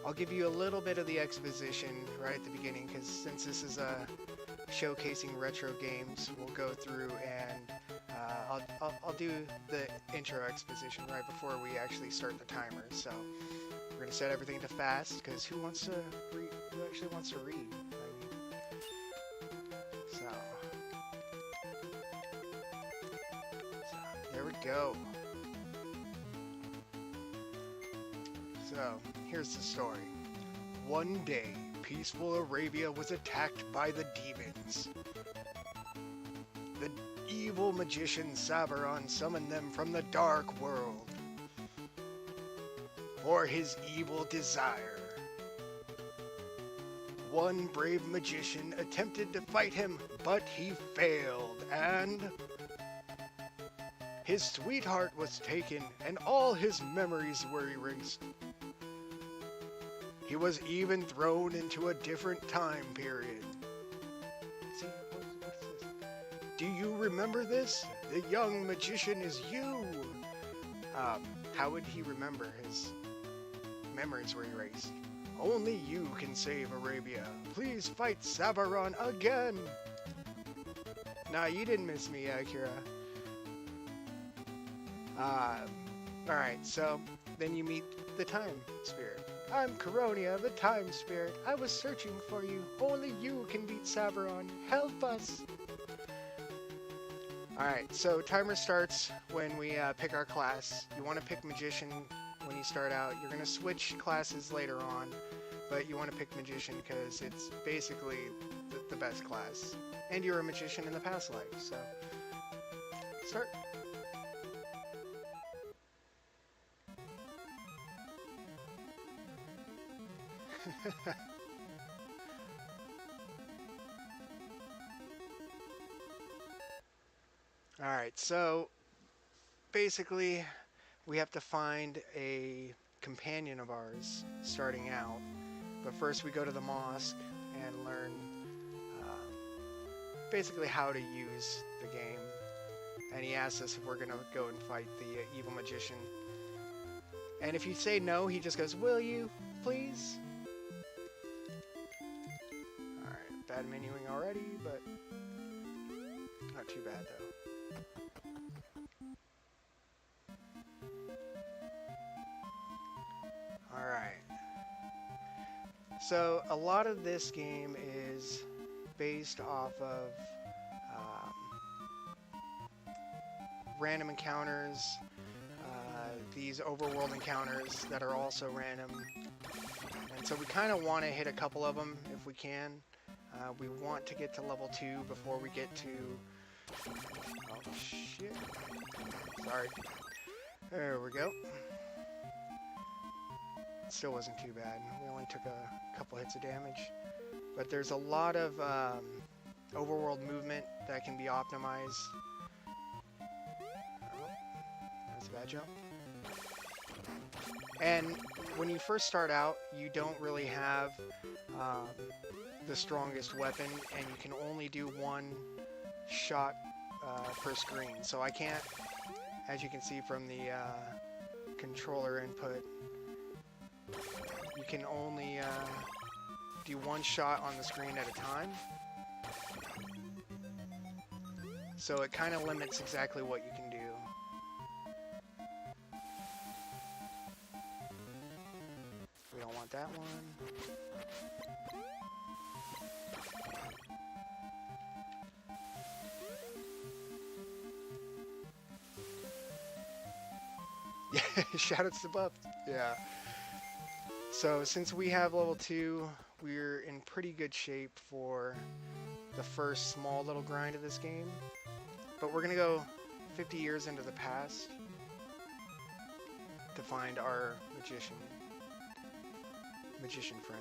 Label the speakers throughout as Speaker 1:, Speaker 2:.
Speaker 1: I'll give you a little bit of the exposition right at the beginning, because since this is showcasing retro games, we'll go through and I'll do the intro exposition right before we actually start the timer. So we're gonna set everything to fast, because who wants to read? Who actually wants to read? So, there we go. So here's the story. One day, peaceful Arabia was attacked by the demons. The evil magician Sabaron summoned them from the dark world for his evil desire. One brave magician attempted to fight him, but he failed, and his sweetheart was taken, and all his memories were erased. He was even thrown into a different time period. See, what's this? Do you remember this? The young magician is you. How would he remember? His memories were erased. Only you can save Arabia. Please fight Sabaron again. Nah, you didn't miss me, Akira. Alright, so then you meet the time spirit. I'm Coronia, the time spirit. I was searching for you. Only you can beat Sabaron. Help us. Alright, so timer starts when we pick our class. You want to pick Magician when you start out. You're going to switch classes later on, but you want to pick Magician because it's basically the best class. And you're a magician in the past life, so start. Alright, so basically we have to find a companion of ours starting out. But first we go to the mosque and learn basically how to use the game. And he asks us if we're going to go and fight the evil magician. And if you say no, he just goes, will you, please? Alright, bad menuing already, but not too bad though. Alright. So a lot of this game is based off of random encounters, these overworld encounters that are also random. And so we kind of want to hit a couple of them if we can. We want to get to level 2 before we get to... Oh, shit. Sorry. There we go. Still wasn't too bad. We only took a couple hits of damage. But there's a lot of overworld movement that can be optimized. Oh, that's a bad jump. And when you first start out, you don't really have the strongest weapon, and you can only do one shot per screen. So I can't, as you can see from the controller input, you can only do one shot on the screen at a time. So it kind of limits exactly what you can do. We don't want that one. Yeah, shoutouts to Buff. Yeah. So since we have level 2, we're in pretty good shape for the first small little grind of this game. But we're going to go 50 years into the past to find our magician friend.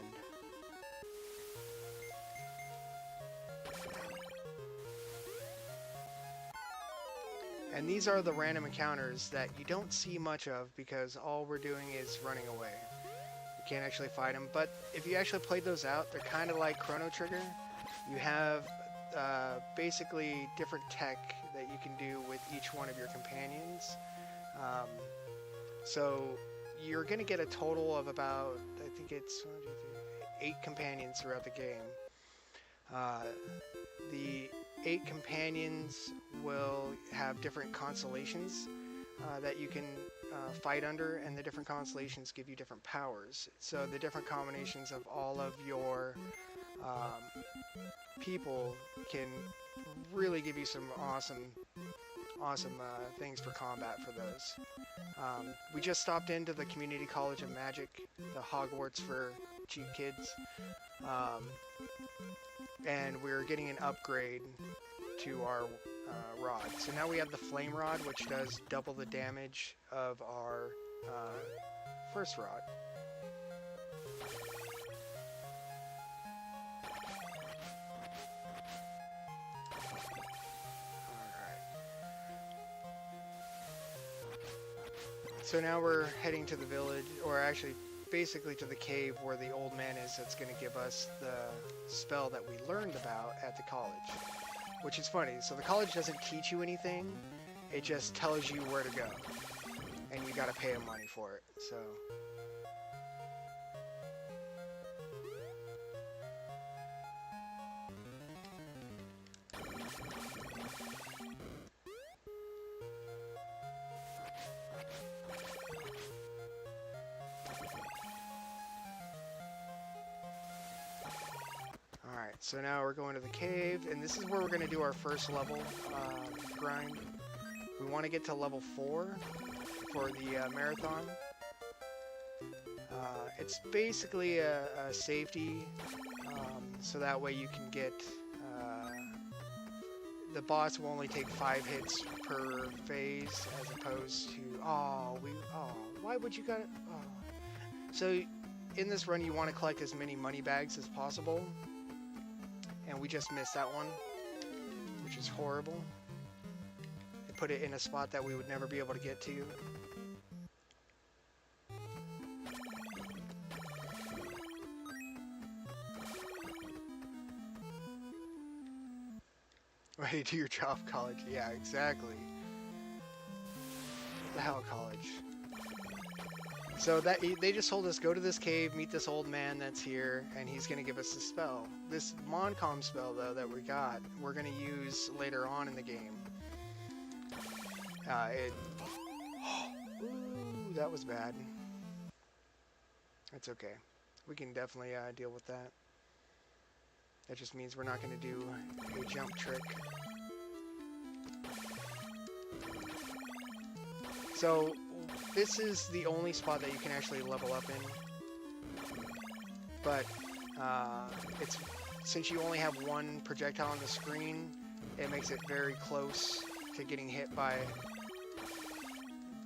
Speaker 1: And these are the random encounters that you don't see much of because all we're doing is running away. You can't actually fight them, but if you actually played those out, they're kind of like Chrono Trigger. You have basically different tech that you can do with each one of your companions. So you're going to get a total of about, I think it's 1, 2, 3, 8 companions throughout the game. The 8 companions will have different constellations that you can fight under, and the different constellations give you different powers. So the different combinations of all of your people can really give you some awesome things for combat for those. We just stopped into the Community College of Magic, the Hogwarts for cheap kids, and we're getting an upgrade to our rod. So now we have the Flame Rod, which does double the damage of our first rod. So now we're heading to the village, or actually basically to the cave where the old man is, that's going to give us the spell that we learned about at the college. Which is funny. So the college doesn't teach you anything, it just tells you where to go. And you gotta pay them money for it, so... Alright, so now we're going to the cave, and this is where we're going to do our first level grind. We want to get to level 4 for the marathon. It's basically a safety, so that way you can get... the boss will only take 5 hits per phase, as opposed to... why would you got it? Oh. So, in this run you want to collect as many money bags as possible. And we just missed that one, which is horrible. It put it in a spot that we would never be able to get to. Ready to do your job, college. Yeah, exactly. What the hell, college? So that they just told us, go to this cave, meet this old man that's here, and he's going to give us a spell. This Moncom spell, though, that we got, we're going to use later on in the game. Ooh, that was bad. That's okay. We can definitely deal with that. That just means we're not going to do a jump trick. So... this is the only spot that you can actually level up in, but it's since you only have one projectile on the screen, it makes it very close to getting hit by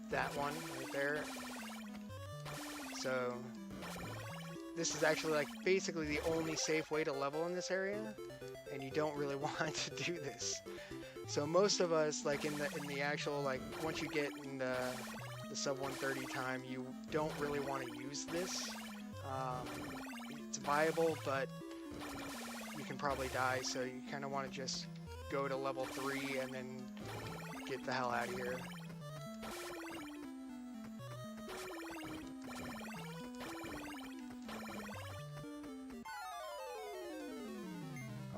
Speaker 1: that one right there. So this is actually like basically the only safe way to level in this area, and you don't really want to do this. So most of us, like in the actual, like once you get in the sub 130 time, you don't really want to use this. It's viable, but you can probably die, so you kind of want to just go to level 3 and then get the hell out of here.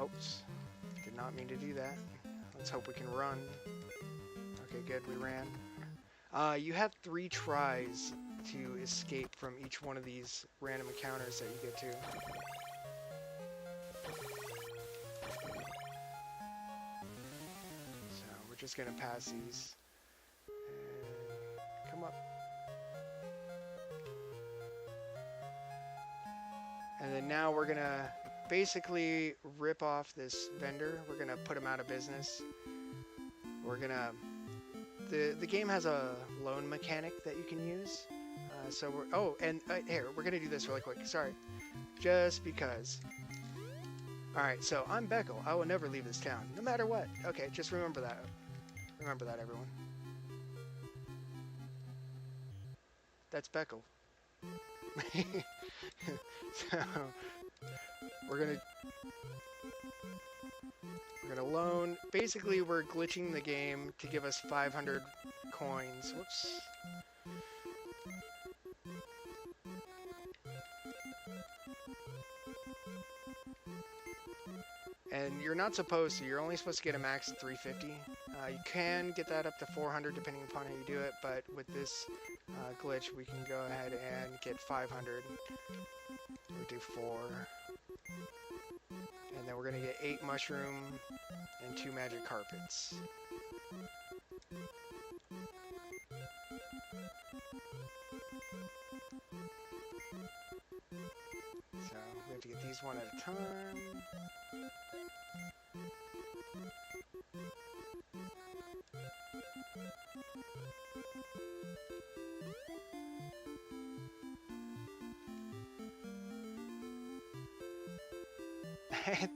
Speaker 1: Oops, did not mean to do that. Let's hope we can run. Okay, good, we ran. You have 3 tries to escape from each one of these random encounters that you get to. So we're just gonna pass these. And come up. And then now we're gonna basically rip off this vendor. We're gonna put him out of business. We're gonna... The game has a loan mechanic that you can use. So we're... oh, and here, we're gonna do this really quick. Sorry. Just because. Alright, so I'm Beckel. I will never leave this town, no matter what. Okay, just remember that. Remember that, everyone. That's Beckel. So, we're gonna loan. Basically, we're glitching the game to give us 500 coins. Whoops. And you're not supposed to. You're only supposed to get a max of 350. You can get that up to 400 depending upon how you do it, but with this glitch, we can go ahead and get 500. We do 4. And then we're going to get 8 mushroom and 2 magic carpets. So we have to get these one at a time.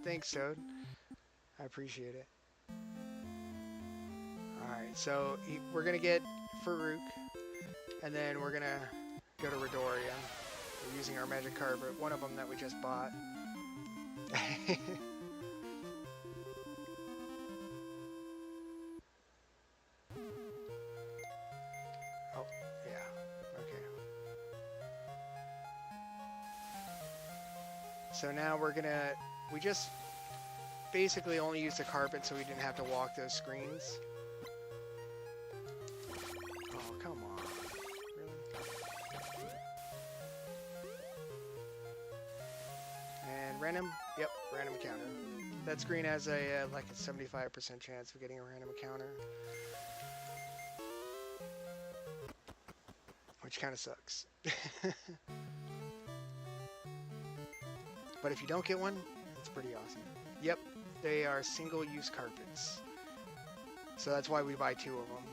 Speaker 1: Thanks, Toad. I appreciate it. Alright, so we're going to get Farouk, and then we're going to go to Redoria. We're using our magic carpet, one of them that we just bought. Oh, yeah. Okay. So now we're going to... We just basically only used the carpet so we didn't have to walk those screens. Oh, come on. Really? And random, yep, random encounter. That screen has a like a 75% chance of getting a random encounter. Which kind of sucks. But if you don't get one, it's pretty awesome. Yep, they are single-use carpets. So that's why we buy 2 of them.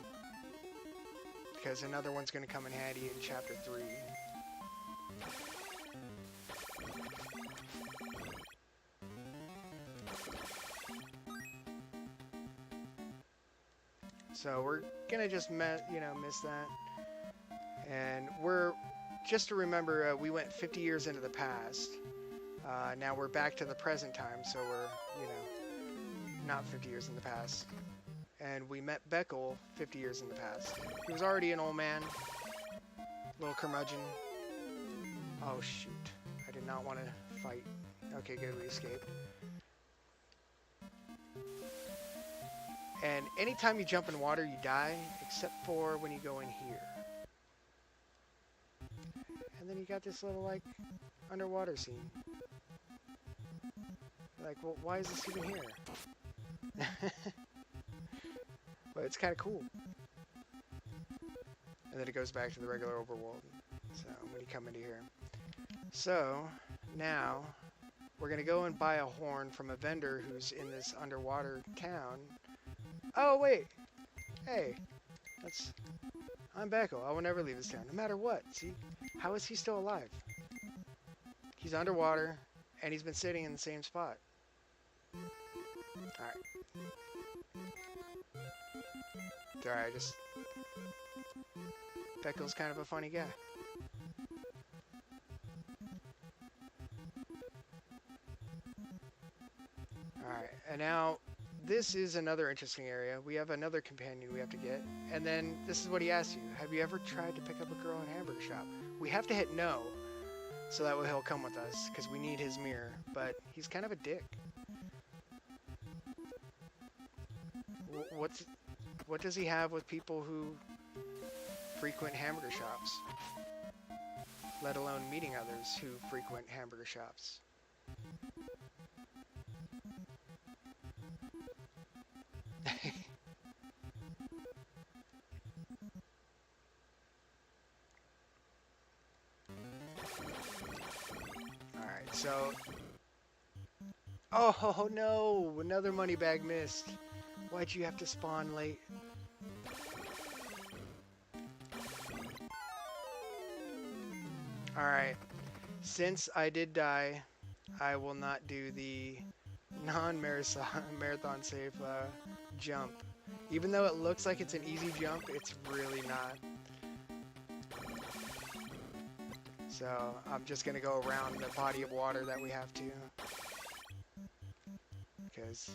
Speaker 1: Because another one's going to come in handy in Chapter 3. So we're going to just, miss that. And we're, just to remember, we went 50 years into the past. Now we're back to the present time, so we're, not 50 years in the past. And we met Beckel 50 years in the past. He was already an old man. Little curmudgeon. Oh, shoot. I did not want to fight. Okay, good, we escaped. And anytime you jump in water, you die, except for when you go in here. And then you got this little, like, underwater scene. Like, well, why is this even here? But it's kind of cool. And then it goes back to the regular overworld. So, when you come into here. So, now, we're going to go and buy a horn from a vendor who's in this underwater town. Oh, wait! Hey! I'm Beckel. I will never leave this town, no matter what. See? How is he still alive? He's underwater, and he's been sitting in the same spot. Alright. It's alright, Beckel's kind of a funny guy. Alright, and now, this is another interesting area. We have another companion we have to get. And then, this is what he asks you. Have you ever tried to pick up a girl in a hamburger shop? We have to hit no, so that way he'll come with us, because we need his mirror. But he's kind of a dick. What does he have with people who frequent hamburger shops? Let alone meeting others who frequent hamburger shops. Alright, so... Oh no! Another money bag missed. Why'd you have to spawn late? Alright. Since I did die, I will not do the non-marathon safe jump. Even though it looks like it's an easy jump, it's really not. So I'm just going to go around the body of water that we have to. Because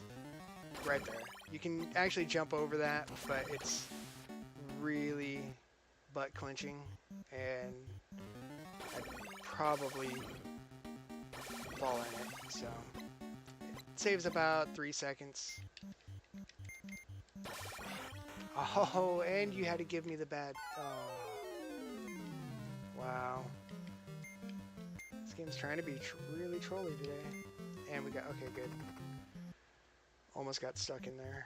Speaker 1: right there. You can actually jump over that, but it's really butt clenching, and I'd probably fall in it, so saves about 3 seconds. Oh, and you had to give me the bad... Oh. Wow. This game's trying to be really trolly today. And we got... Okay, good. Almost got stuck in there.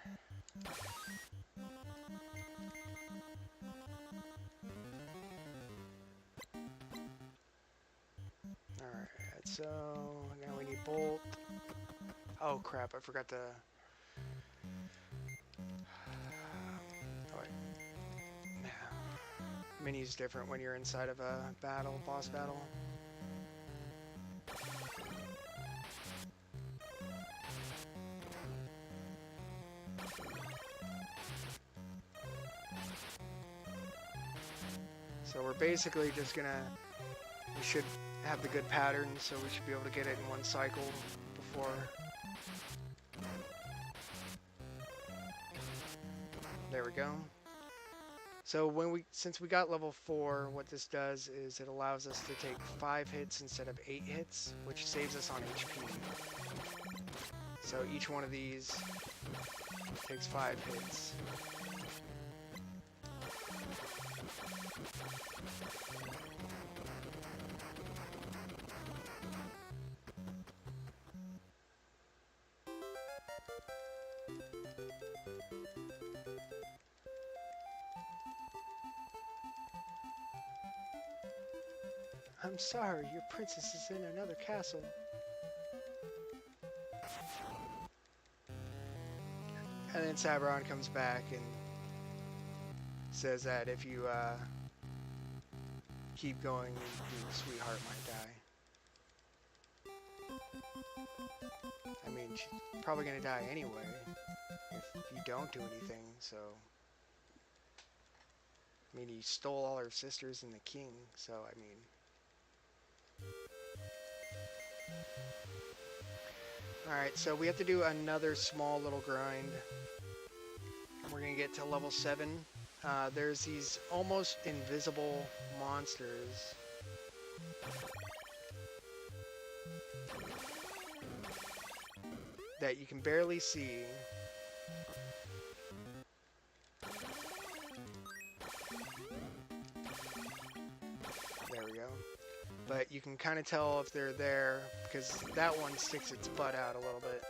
Speaker 1: Alright, so now we need bolt. Oh crap, I forgot to... Oh wait. Menu's different when you're inside of a battle, boss battle. So we're basically just gonna, we should have the good pattern, so we should be able to get it in one cycle before. There we go. So since we got level 4, what this does is it allows us to take 5 hits instead of 8 hits, which saves us on HP. So each one of these takes 5 hits. I'm sorry, your princess is in another castle. And then Sabron comes back and says that if you keep going, your sweetheart might die. I mean, she's probably gonna die anyway if you don't do anything, so... I mean, he stole all her sisters and the king, so I mean... Alright, so we have to do another small little grind. We're gonna get to level 7. There's these almost invisible monsters. That you can barely see. There we go. But you can kind of tell if they're there because that one sticks its butt out a little bit.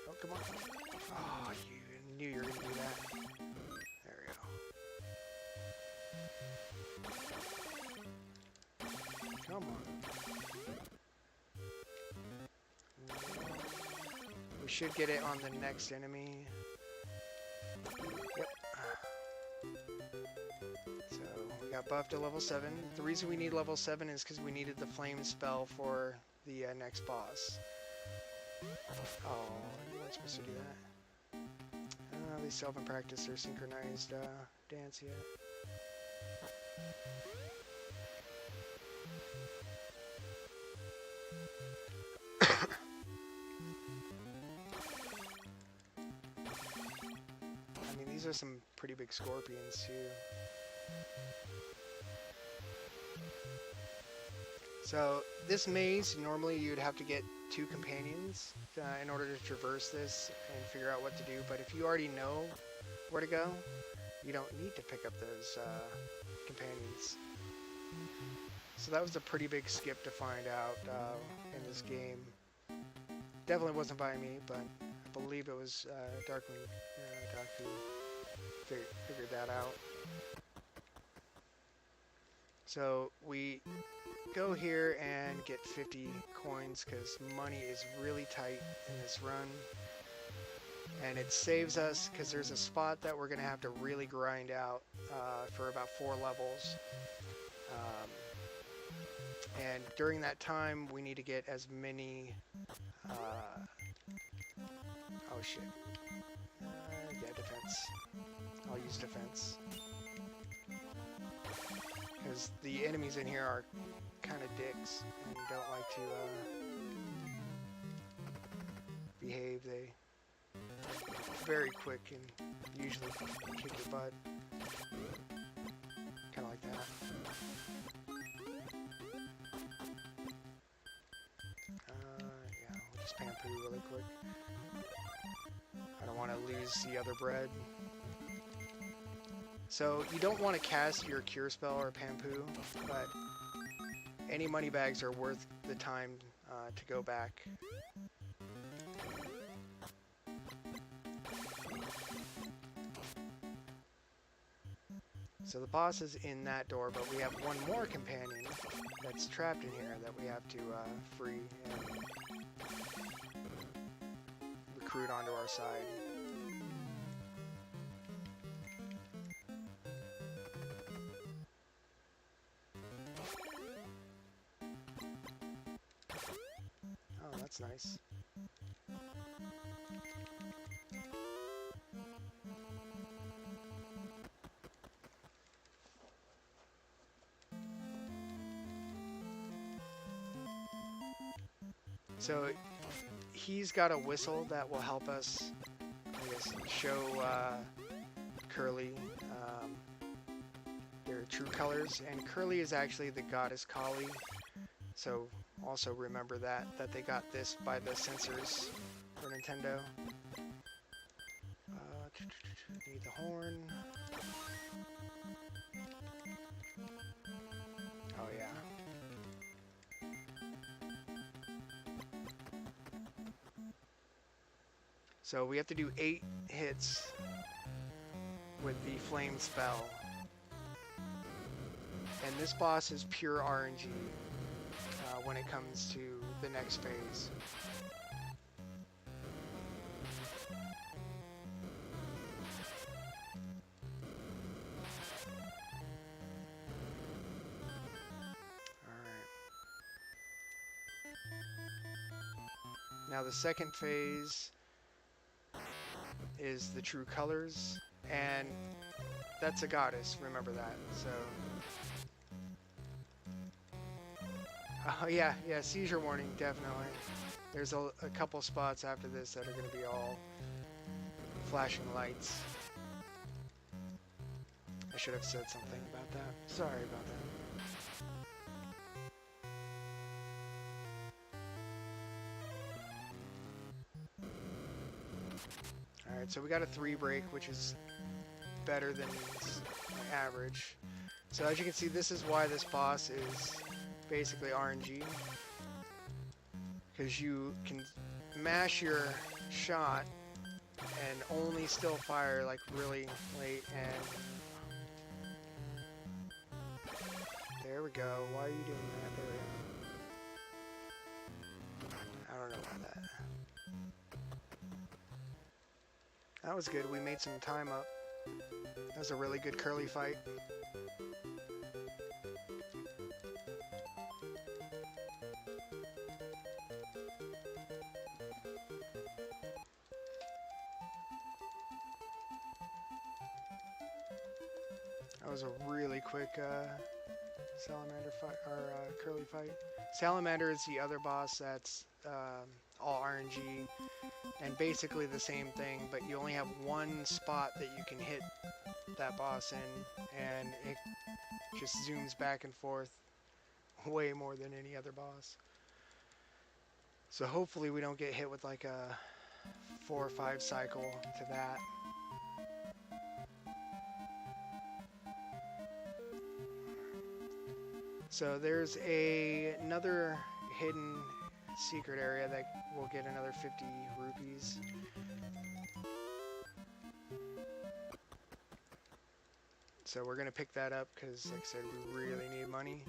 Speaker 1: Oh, come on. Oh, you knew you were going to do that. There we go. Come on. We should get it on the next enemy. Yep. So, we got buffed to level 7. The reason we need level 7 is because we needed the flame spell for the next boss. Oh, you weren't supposed to do that. They still haven't practiced their synchronized dance yet. I mean, these are some pretty big scorpions too. So this maze, normally you'd have to get 2 companions in order to traverse this and figure out what to do, but if you already know where to go, you don't need to pick up those companions. So that was a pretty big skip to find out in this game. Definitely wasn't by me, but I believe it was Doc who figured that out. So we go here and get 50 coins because money is really tight in this run. And it saves us because there's a spot that we're going to have to really grind out for about 4 levels. And during that time, we need to get as many... oh shit. Yeah, defense. I'll use defense. Because the enemies in here are kind of dicks and don't like to behave. very quick and usually kick your butt. Kind of like that. Yeah, we'll just Pampoo really quick. I don't want to lose the other bread. So you don't want to cast your Cure Spell or Pampoo, but any money bags are worth the time to go back. So the boss is in that door, but we have one more companion that's trapped in here that we have to free and recruit onto our side. Oh, that's nice. So he's got a whistle that will help us, I guess, show Curly their true colors. And Curly is actually the goddess Kali. So also remember that they got this by the sensors for Nintendo. Need the horn. Oh yeah. So we have to do 8 hits with the flame spell. And this boss is pure RNG when it comes to the next phase. Alright. Now the second phase is the true colors, and that's a goddess, remember that. So oh yeah, seizure warning, definitely. There's a couple spots after this that are going to be all flashing lights. I should have said something about that. Sorry about that. Alright, so we got a 3 break, which is better than my average. So as you can see, this is why this boss is basically RNG. Because you can mash your shot and only still fire like really late, and there we go. Why are you doing that? There we go. I don't know about that. That was good. We made some time up. That was a really good Curly fight. That was a really quick Salamander fight, or Curly fight. Salamander is the other boss that's all RNG, and basically the same thing, but you only have one spot that you can hit that boss in, and it just zooms back and forth way more than any other boss. So hopefully we don't get hit with like a 4 or 5 cycle to that. So there's another hidden secret area that will get another 50 rupees. So we're going to pick that up because, like I said, we really need money.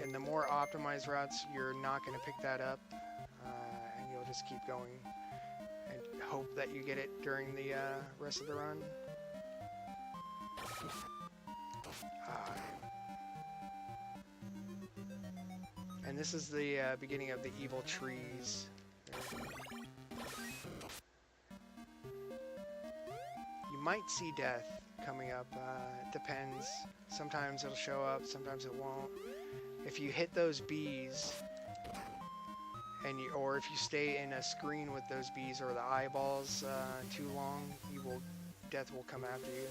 Speaker 1: And the more optimized routes, you're not going to pick that up. And you'll just keep going and hope that you get it during the rest of the run. And this is the beginning of the evil trees. You might see death coming up. It depends. Sometimes it'll show up, sometimes it won't. If you hit those bees and or if you stay in a screen with those bees or the eyeballs too long, death will come after you.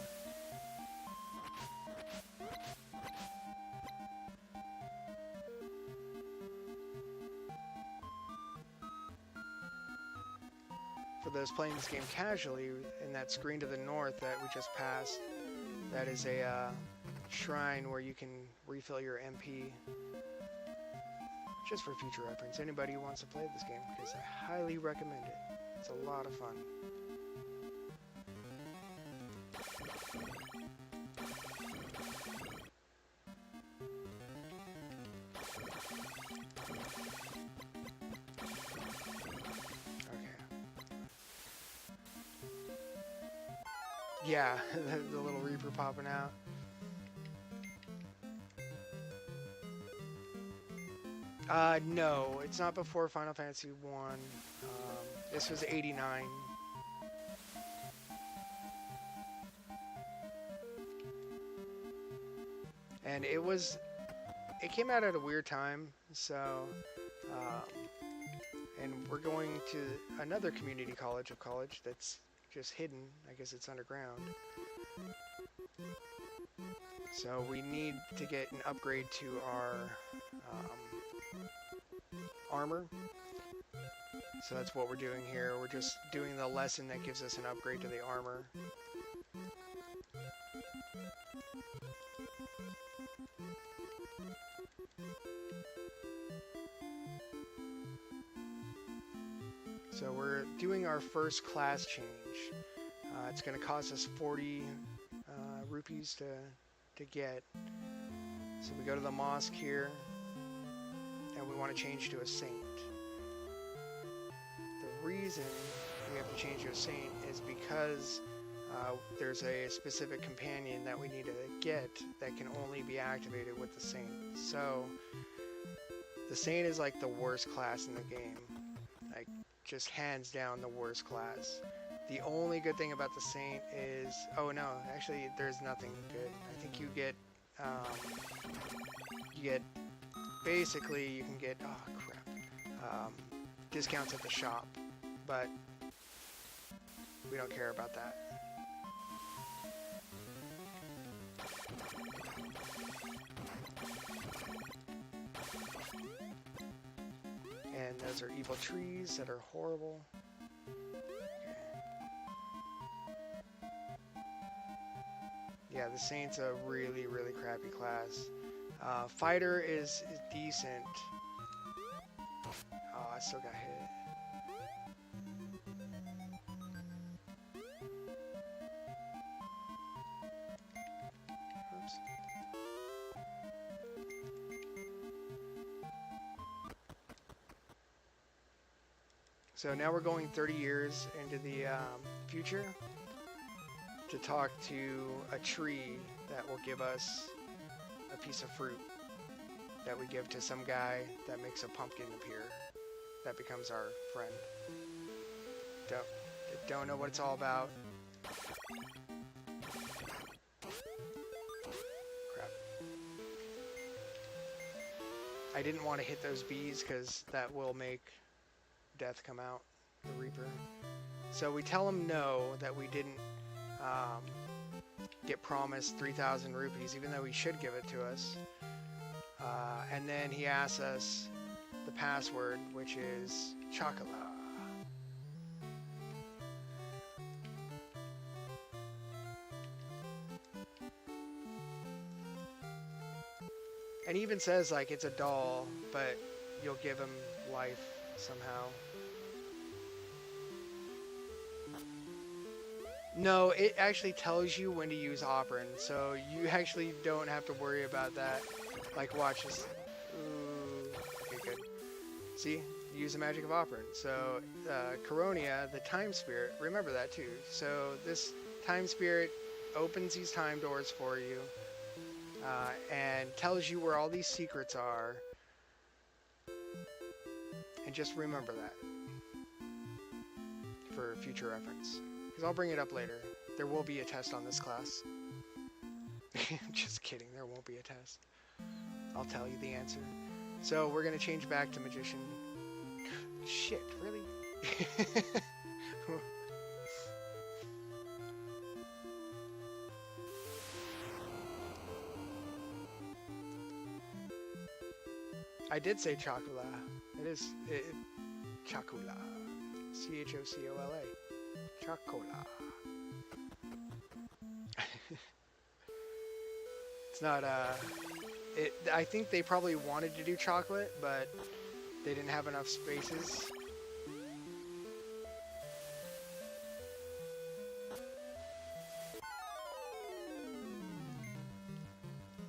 Speaker 1: For those playing this game casually, in that screen to the north that we just passed, that is a shrine where you can refill your MP. Just for future reference, anybody who wants to play this game, because I highly recommend it. It's a lot of fun. Yeah, the little Reaper popping out. No, it's not before Final Fantasy 1. This was 89. And it came out at a weird time, so, and we're going to another community college that's just hidden. I guess it's underground. So we need to get an upgrade to our armor. So that's what we're doing here. We're just doing the lesson that gives us an upgrade to the armor. So we're doing our first class change. It's going to cost us 40 rupees to get. So we go to the mosque here, and we want to change to a saint. The reason we have to change to a saint is because there's a specific companion that we need to get that can only be activated with the saint. So the saint is like the worst class in the game. Like, just hands down the worst class. The only good thing about the saint is, oh no, actually there's nothing good. I think you get basically you can get, oh crap, discounts at the shop, but we don't care about that. And those are evil trees that are horrible. Yeah, the Saint's a really, really crappy class. Fighter is decent. Oh, I still got hit. Oops. So now we're going 30 years into the future to talk to a tree that will give us a piece of fruit that we give to some guy that makes a pumpkin appear. That becomes our friend. Don't know what it's all about. Crap. I didn't want to hit those bees because that will make death come out, the Reaper. So we tell him no, that we didn't get promised 3,000 rupees, even though he should give it to us. And then he asks us the password, which is chocolate. And he even says, like, it's a doll, but you'll give him life somehow. No, it actually tells you when to use operand, so you actually don't have to worry about that. Like, watch this. Ooh, okay, good. See, use the magic of operand. So, Coronia, the time spirit, remember that too. So this time spirit opens these time doors for you, and tells you where all these secrets are. And just remember that for future reference. Because I'll bring it up later. There will be a test on this class. Just kidding, there won't be a test. I'll tell you the answer. So we're going to change back to Magician. Shit, really? I did say chocola. It is chocola. Chocola. Chocola. It's not I think they probably wanted to do chocolate, but they didn't have enough spaces.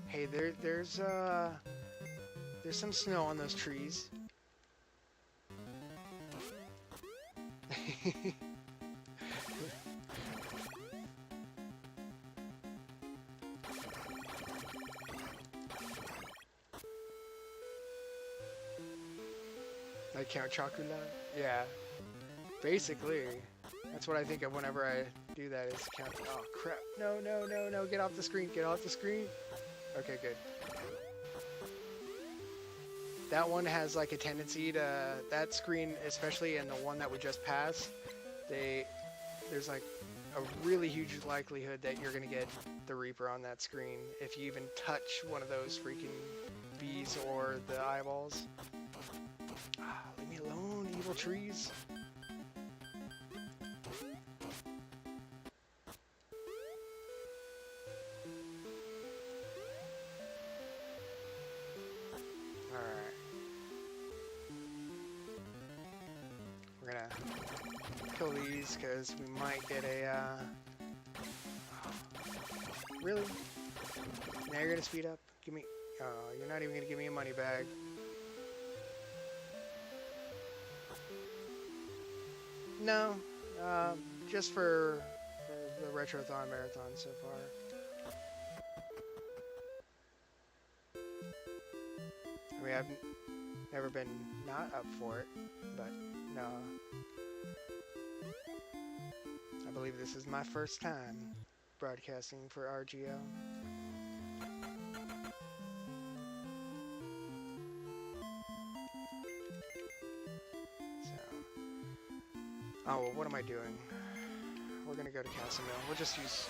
Speaker 1: Hey, there's some snow on those trees. I count chocolate? Yeah. Basically. That's what I think of whenever I do that is count. Oh crap. No, no, no, no. Get off the screen. Get off the screen. Okay, good. That one has like a tendency to, that screen, especially in the one that we just passed, there's like a really huge likelihood that you're gonna get the Reaper on that screen if you even touch one of those freaking bees or the eyeballs. Ah, leave me alone, evil trees. Alright. We're gonna kill these because we might get a, really? Now you're gonna speed up? Give me, you're not even gonna give me a money bag. No, just for the Retrothon Marathon so far. I mean, I've never been not up for it, but no. I believe this is my first time broadcasting for RGL. Oh, well, what am I doing? We're gonna go to Casimil. We'll just use...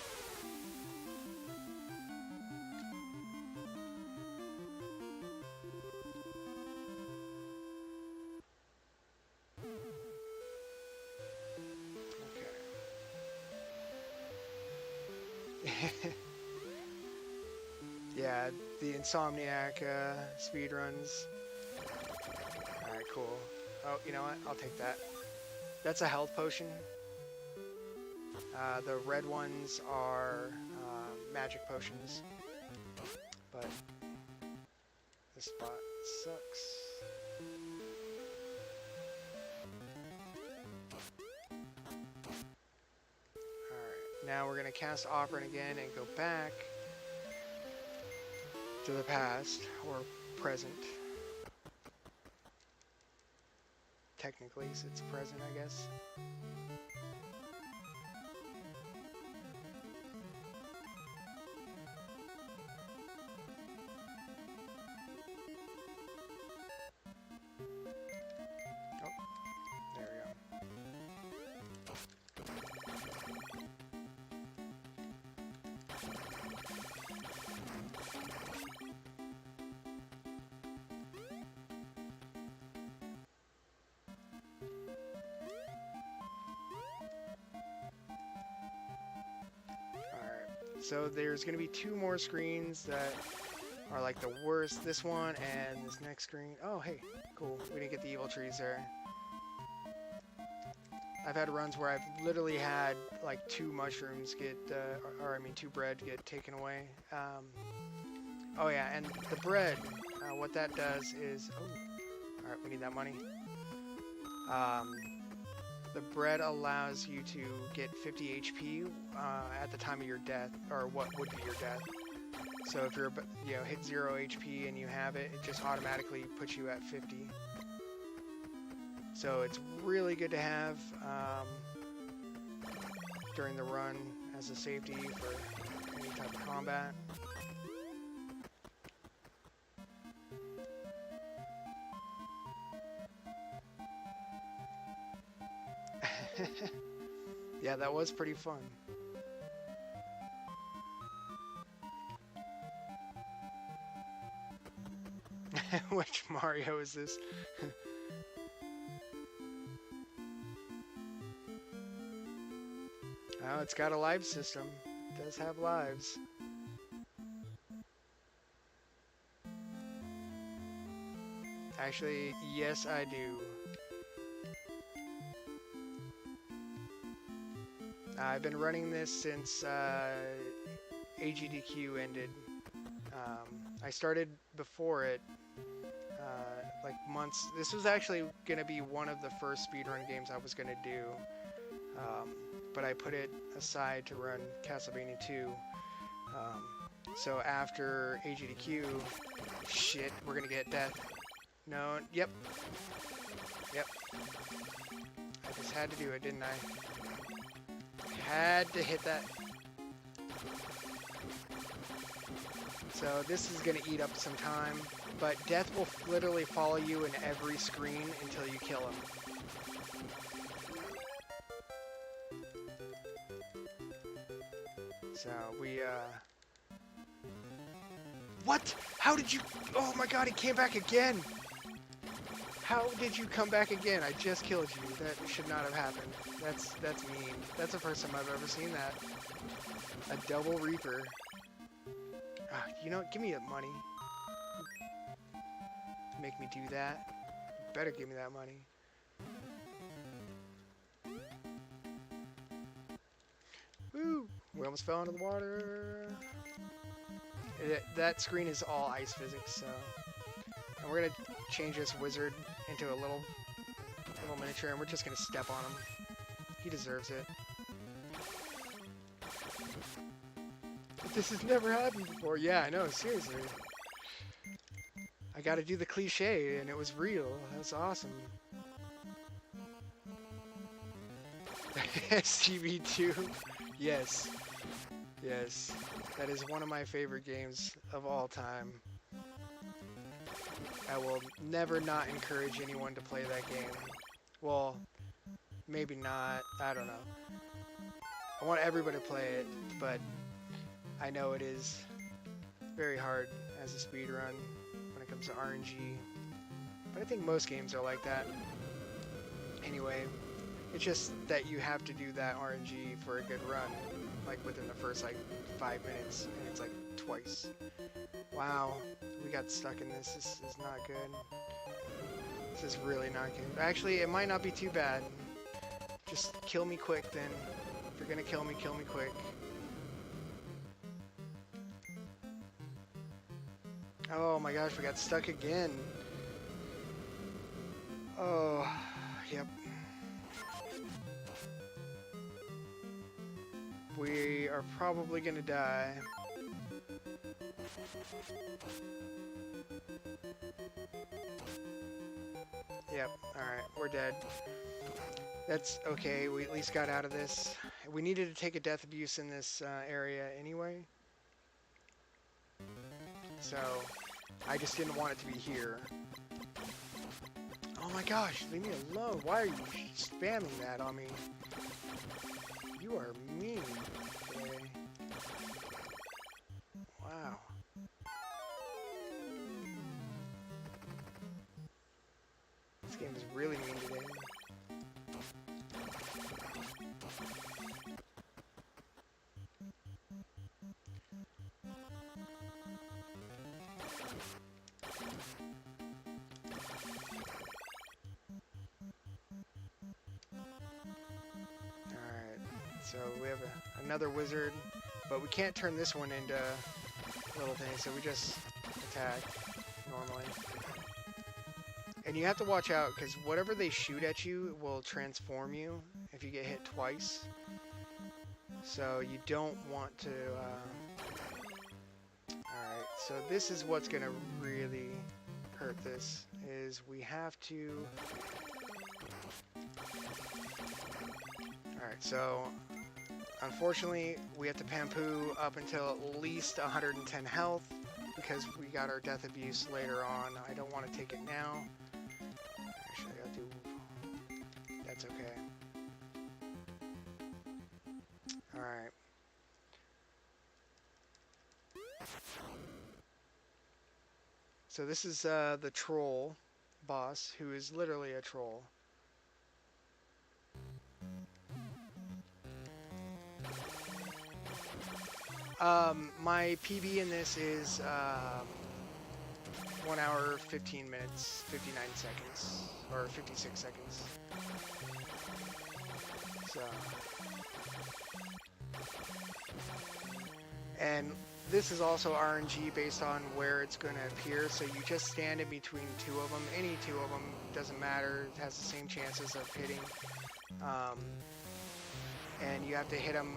Speaker 1: Okay. Yeah, the Insomniac speedruns. Alright, cool. Oh, you know what? I'll take that. That's a health potion. The red ones are magic potions. But this spot sucks. Alright, now we're going to cast Operant again and go back to the past, or present. Technically, so it's present, I guess. Oh, there we go. So there's going to be 2 more screens that are like the worst. This one and this next screen. Oh, hey, cool. We didn't get the evil trees there. I've had runs where I've literally had like 2 mushrooms get, or I mean 2 bread get taken away. Oh yeah, and the bread, what that does is, oh, all right, we need that money. The bread allows you to get 50 HP at the time of your death, or what would be your death. So if you're, hit 0 HP and you have it, it just automatically puts you at 50. So it's really good to have during the run as a safety for any type of combat. Yeah, that was pretty fun. Which Mario is this? Oh, it's got a live system. It does have lives. Actually, yes, I do. I've been running this since AGDQ ended. I started before it, like months. This was actually going to be one of the first speedrun games I was going to do, but I put it aside to run Castlevania 2. So after AGDQ, shit, we're going to get death. No, yep. Yep. I just had to do it, didn't I? Had to hit that. So this is going to eat up some time, but death will literally follow you in every screen until you kill him. So we, What? How did you... Oh my god, he came back again! How did you come back again? I just killed you. That should not have happened. That's mean. That's the first time I've ever seen that. A double Reaper. You know, give me that money. Make me do that. You better give me that money. Woo! We almost fell into the water. That screen is all ice physics, so... And we're gonna change this wizard into a little miniature, and we're just gonna step on him. He deserves it. This has never happened before. Yeah, I know, seriously. I gotta do the cliche, and it was real. That was awesome. STV2. Yes. Yes. That is one of my favorite games of all time. I will never not encourage anyone to play that game. Well, maybe not. I don't know. I want everybody to play it, but I know it is very hard as a speedrun when it comes to RNG. But I think most games are like that. Anyway, it's just that you have to do that RNG for a good run, like within the first like 5 minutes, and it's like twice. Wow, we got stuck in this. This is not good. This is really not good. Actually, it might not be too bad. Just kill me quick then. If you're gonna kill me quick. Oh my gosh, we got stuck again. Oh, yep. We are probably gonna die. Yep, alright, we're dead. That's okay, we at least got out of this. We needed to take a death abuse in this area anyway. So, I just didn't want it to be here. Oh my gosh, leave me alone. Why are you spamming that on me? You are mean today. Wow. This game is really mean today. So we have another wizard, but we can't turn this one into little things, so we just attack normally. And you have to watch out, because whatever they shoot at you will transform you if you get hit twice. So you don't want to... Alright, so this is what's going to really hurt this, is we have to... Alright, so... Unfortunately, we have to Pampoo up until at least 110 health, because we got our death abuse later on. I don't want to take it now. Actually, I'll do... That's okay. Alright. So this is the troll boss, who is literally a troll. My PB in this is 1 hour, 15 minutes, 59 seconds, or 56 seconds. So, and this is also RNG based on where it's going to appear, so you just stand in between two of them. Any two of them, doesn't matter, it has the same chances of hitting. And you have to hit him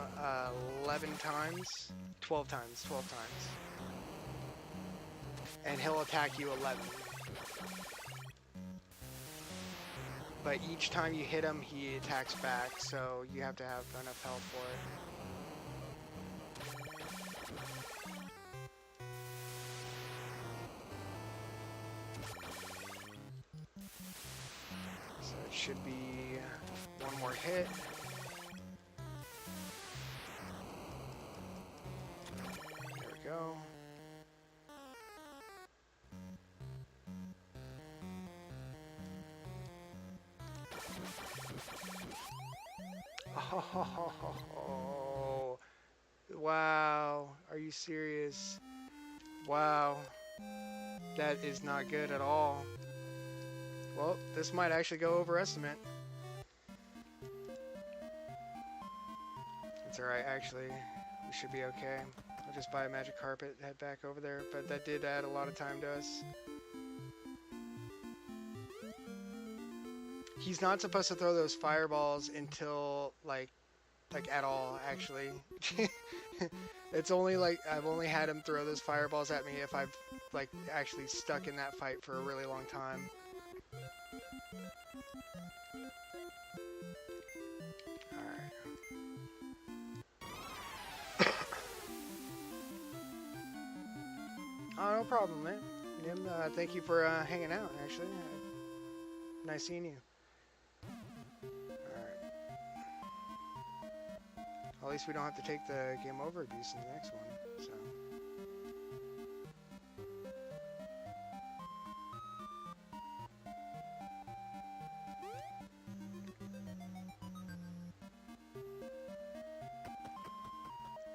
Speaker 1: 11 times, 12 times, 12 times. And he'll attack you 11. But each time you hit him, he attacks back, so you have to have enough health for it. So it should be one more hit. There we go. Oh, wow. Are you serious? Wow. That is not good at all. Well, this might actually go over estimate. It's alright, actually. We should be okay. I'll just buy a magic carpet, head back over there. But that did add a lot of time to us. He's not supposed to throw those fireballs until, like at all, actually. It's only like, I've only had him throw those fireballs at me if I've, like, actually stuck in that fight for a really long time. Alright. Oh, no problem, man. Nim, thank you for hanging out, actually. Nice seeing you. Alright. At least we don't have to take the game over abuse in the next one, so.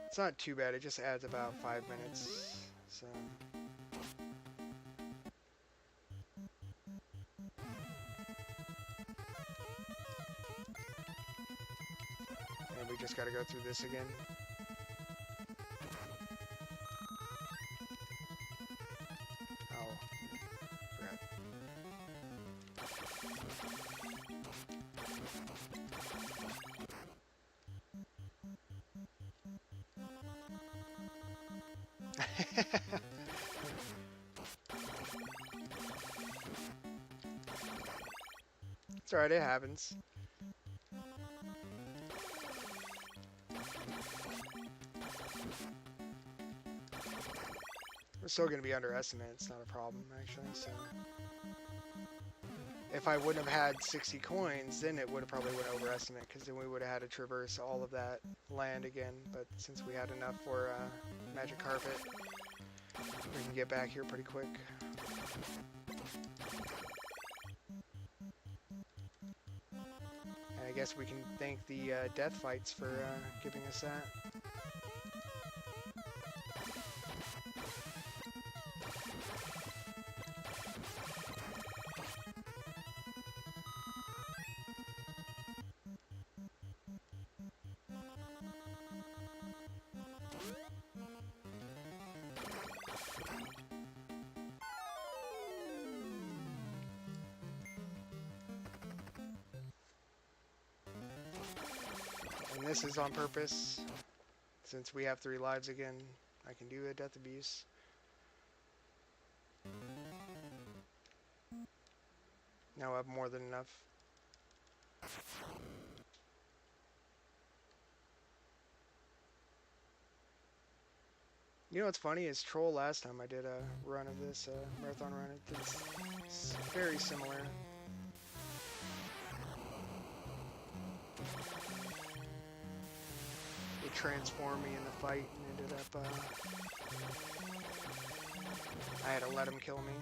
Speaker 1: It's not too bad, it just adds about 5 minutes, so. And we just gotta go through this again. Oh, forgot. It's alright, it happens. We're still going to be underestimated, it's not a problem, actually, so. If I wouldn't have had 60 coins, then it would have probably went overestimate, because then we would have had to traverse all of that land again, but since we had enough for magic carpet, we can get back here pretty quick. And I guess we can thank the death fights for giving us that. And this is on purpose. Since we have 3 lives again, I can do a death abuse. Now I have more than enough. You know what's funny is Troll last time I did a run of this, marathon run, it's very similar. transform me in the fight and ended up, I had to let him kill me.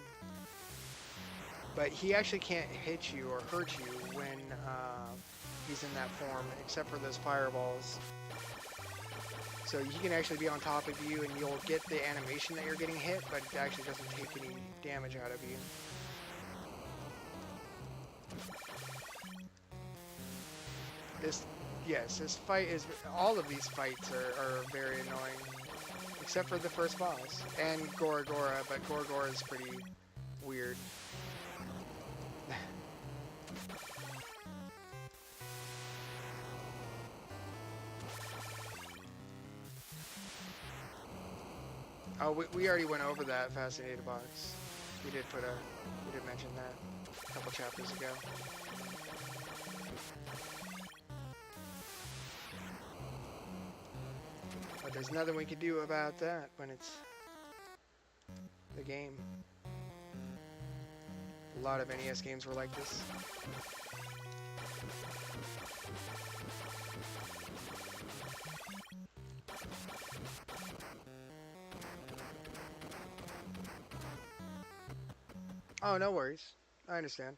Speaker 1: But he actually can't hit you or hurt you when he's in that form, except for those fireballs. So he can actually be on top of you and you'll get the animation that you're getting hit, but it actually doesn't take any damage out of you. This fight is, all of these fights are very annoying, except for the first boss, and Gora, but Gora is pretty weird. Oh, we already went over that Fascinated box. We did mention that a couple chapters ago. But there's nothing we can do about that when it's the game. A lot of NES games were like this. Oh, no worries. I understand.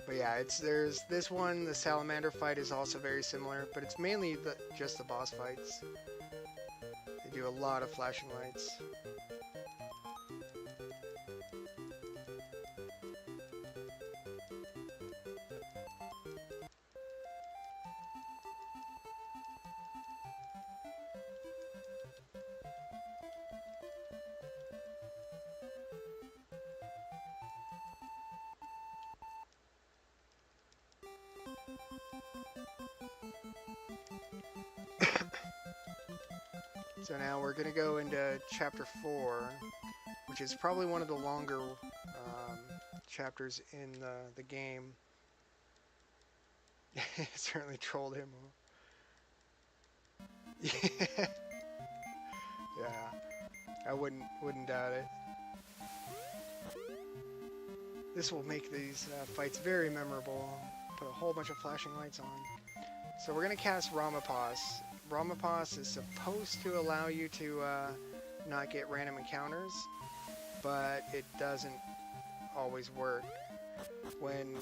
Speaker 1: But yeah, there's this one, the salamander fight is also very similar, but it's mainly just the boss fights. They do a lot of flashing lights. So now we're going to go into Chapter 4, which is probably one of the longer chapters in the game. It certainly trolled him. Yeah, I wouldn't doubt it. This will make these fights very memorable. Put a whole bunch of flashing lights on. So we're going to cast Ramapos. Ramapos is supposed to allow you to not get random encounters, but it doesn't always work. When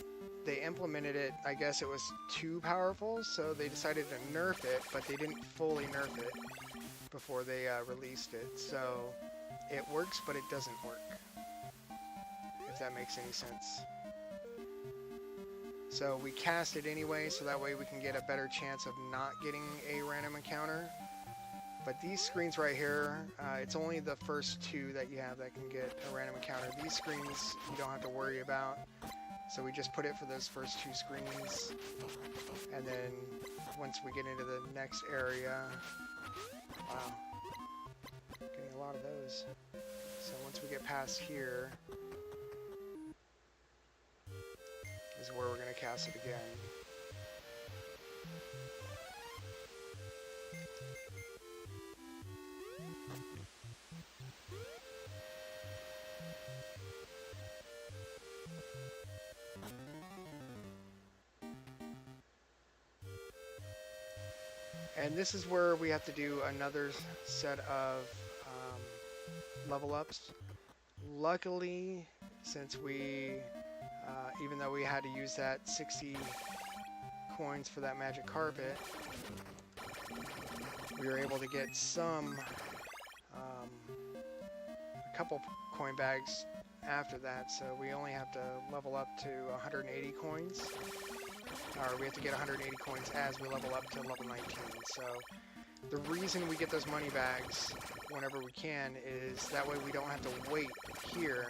Speaker 1: they implemented it, I guess it was too powerful, so they decided to nerf it, but they didn't fully nerf it before they released it. So it works, but it doesn't work, if that makes any sense. So we cast it anyway, so that way we can get a better chance of not getting a random encounter. But these screens right here, it's only the first two that you have that can get a random encounter. These screens you don't have to worry about. So we just put it for those first two screens. And then once we get into the next area, wow, getting a lot of those. So once we get past here, is where we're going to cast it again. And this is where we have to do another set of level ups. Luckily, since we even though we had to use that 60 coins for that magic carpet, we were able to get a couple coin bags after that, so we only have to level up to 180 coins, or we have to get 180 coins as we level up to level 19. So the reason we get those money bags whenever we can is that way we don't have to wait here,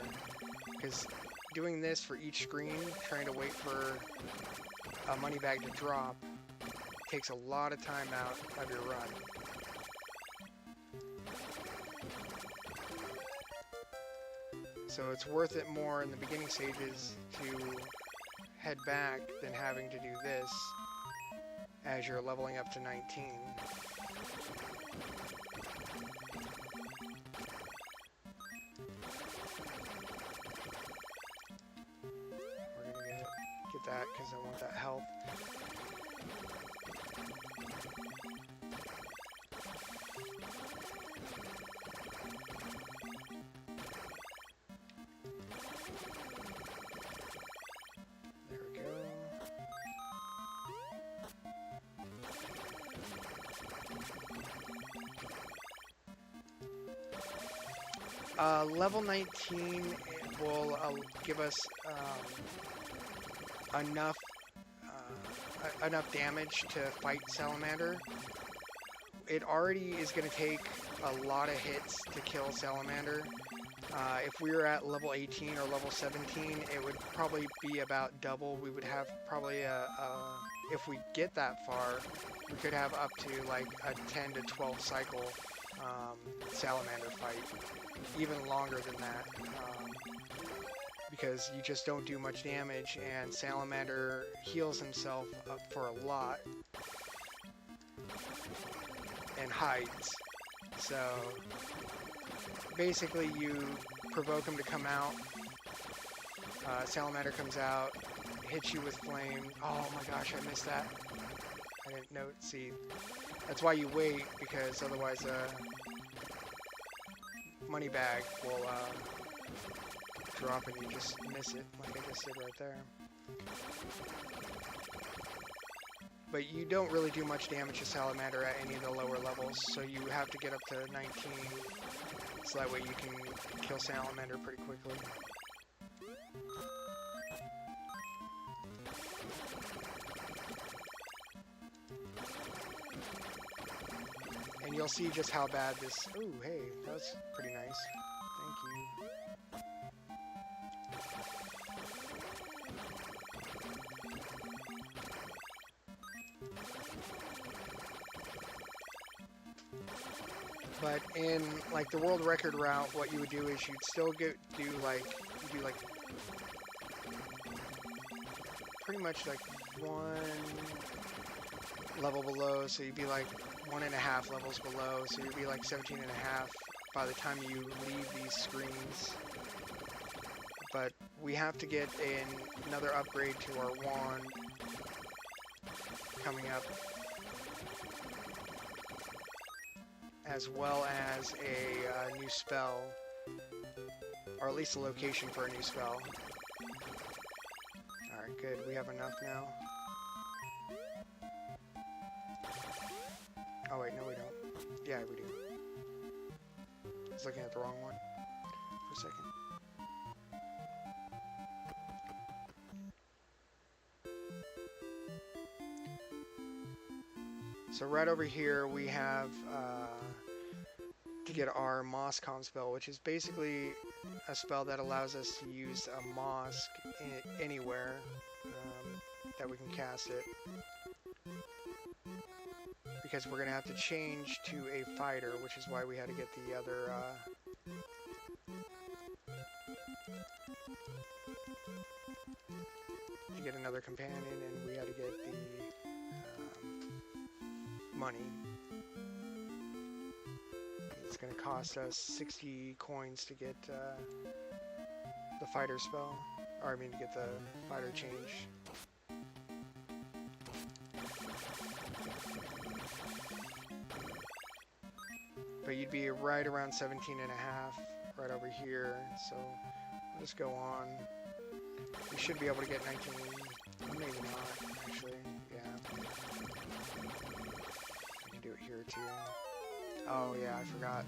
Speaker 1: because doing this for each screen, trying to wait for a money bag to drop, takes a lot of time out of your run. So it's worth it more in the beginning stages to head back than having to do this as you're leveling up to 19. That because I want that health. There we go. Level 19 will give us enough damage to fight Salamander. It already is going to take a lot of hits to kill Salamander. If we were at level 18 or level 17, it would probably be about double. We would have probably if we get that far, we could have up to like a 10 to 12 cycle Salamander fight. Even longer than that. Because you just don't do much damage, and Salamander heals himself up for a lot and hides. So basically you provoke him to come out, Salamander comes out, hits you with flame. Oh my gosh, I missed that. I didn't note. See, that's why you wait, because otherwise money bag will drop and you just miss it, like I just did right there. But you don't really do much damage to Salamander at any of the lower levels, so you have to get up to 19, so that way you can kill Salamander pretty quickly. And you'll see just how bad this... Ooh, hey, that's pretty nice. Thank you. But in like the world record route, what you would do is you'd still do like pretty much like one level below, so you'd be like 1.5 levels below, so you'd be like 17.5 by the time you leave these screens. But we have to get another upgrade to our wand coming up, as well as a new spell, or at least a location for a new spell. Alright, good. We have enough now. Oh wait, no we don't. Yeah, we do. I was looking at the wrong one for a second. So right over here we have to get our Moscom spell, which is basically a spell that allows us to use a mosque anywhere that we can cast it. Because we're going to have to change to a fighter, which is why we had to get the other... to get another companion, and we had to get the money. It's going to cost us 60 coins to get the fighter spell, or I mean to get the fighter change. But you'd be right around 17.5 right over here, so we'll just go on. We should be able to get 19, maybe not, actually, yeah. I can do it here too. Oh yeah, I forgot.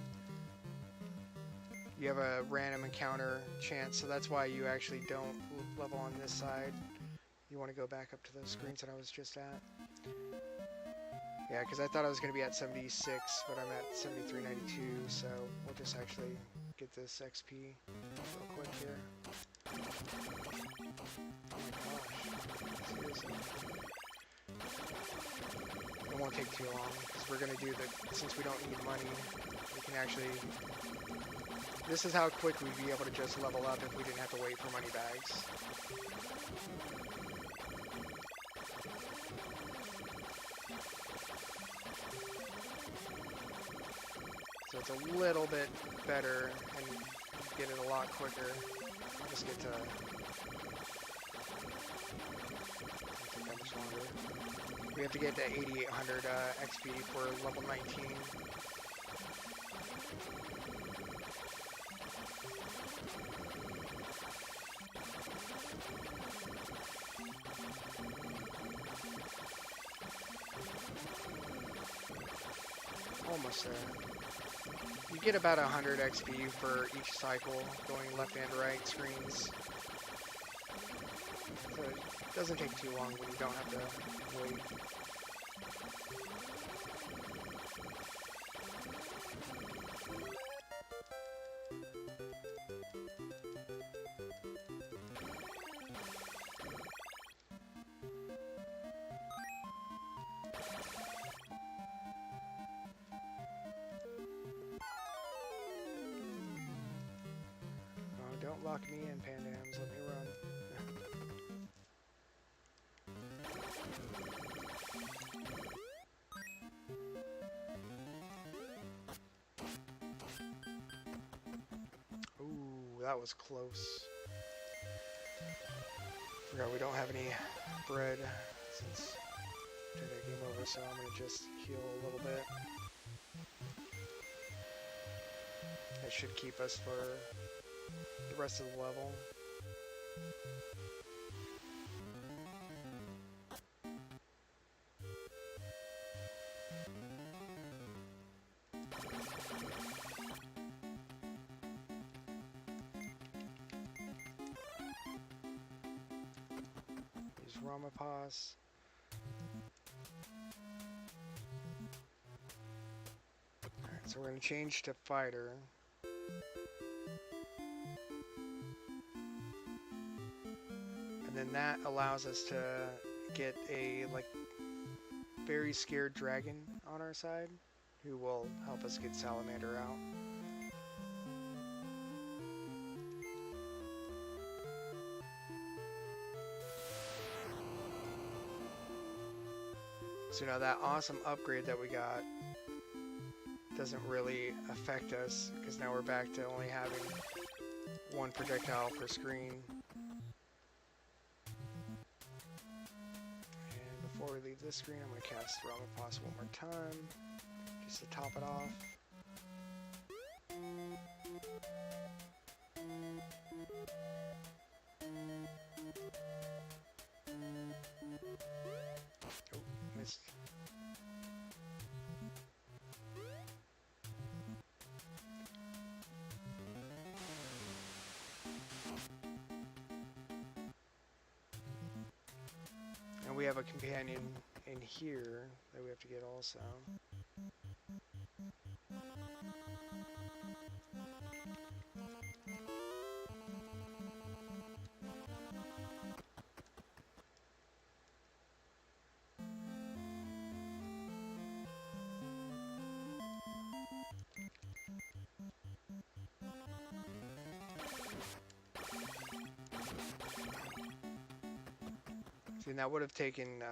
Speaker 1: You have a random encounter chance, so that's why you actually don't level on this side. You want to go back up to those screens that I was just at. Yeah, because I thought I was going to be at 76, but I'm at 73.92, so we'll just actually get this XP real quick here. Oh my gosh, seriously. It won't take too long, because we're going to do the, since we don't need money, we can actually, this is how quick we'd be able to just level up if we didn't have to wait for money bags. So it's a little bit better and get it a lot quicker. I'll just get to... It'll take that much longer. We have to get to 8800 XP for level 19. Almost there. You get about 100 XP for each cycle, going left and right screens. So it doesn't take too long when you don't have to wait. Don't lock me in, Pandams. Let me run. Ooh, that was close. Forgot we don't have any bread since today game over, so I'm gonna just heal a little bit. That should keep us for the rest of the level. Use Ramapas. Alright, so we're going to change to fighter. And then that allows us to get a very scared dragon on our side who will help us get Salamander out. So now that awesome upgrade that we got doesn't really affect us because now we're back to only having one projectile per screen. And before we leave this screen, I'm going to cast Ramapas one more time just to top it off. Oh, missed. And we have a companion in here that we have to get also. And that would have taken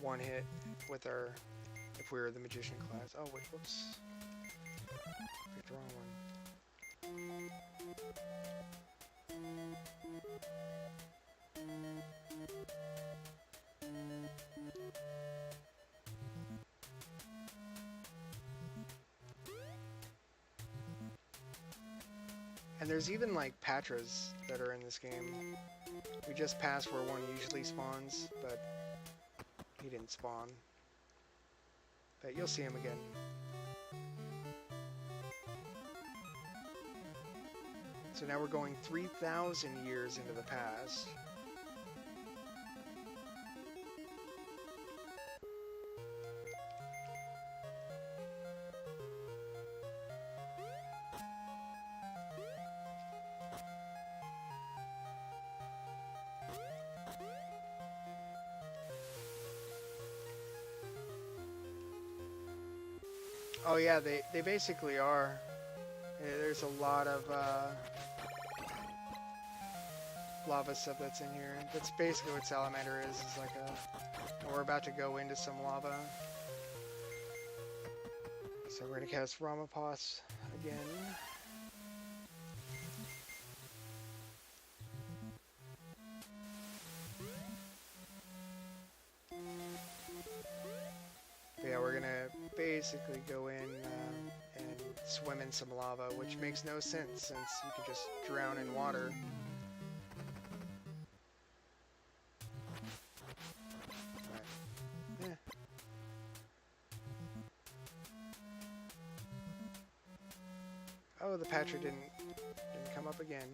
Speaker 1: one hit with our, if we were the magician class. Oh wait, whoops. Picked the wrong one. And there's even like Patras that are in this game. We just passed where one usually spawns, but he didn't spawn. But you'll see him again. So now we're going 3,000 years into the past. Oh yeah, they basically are. There's a lot of lava stuff that's in here. That's basically what Salamander is. It's like a... And we're about to go into some lava. So we're going to cast Ramapas again. basically go in and swim in some lava, which makes no sense since you can just drown in water. But, oh, the patcher didn't come up again.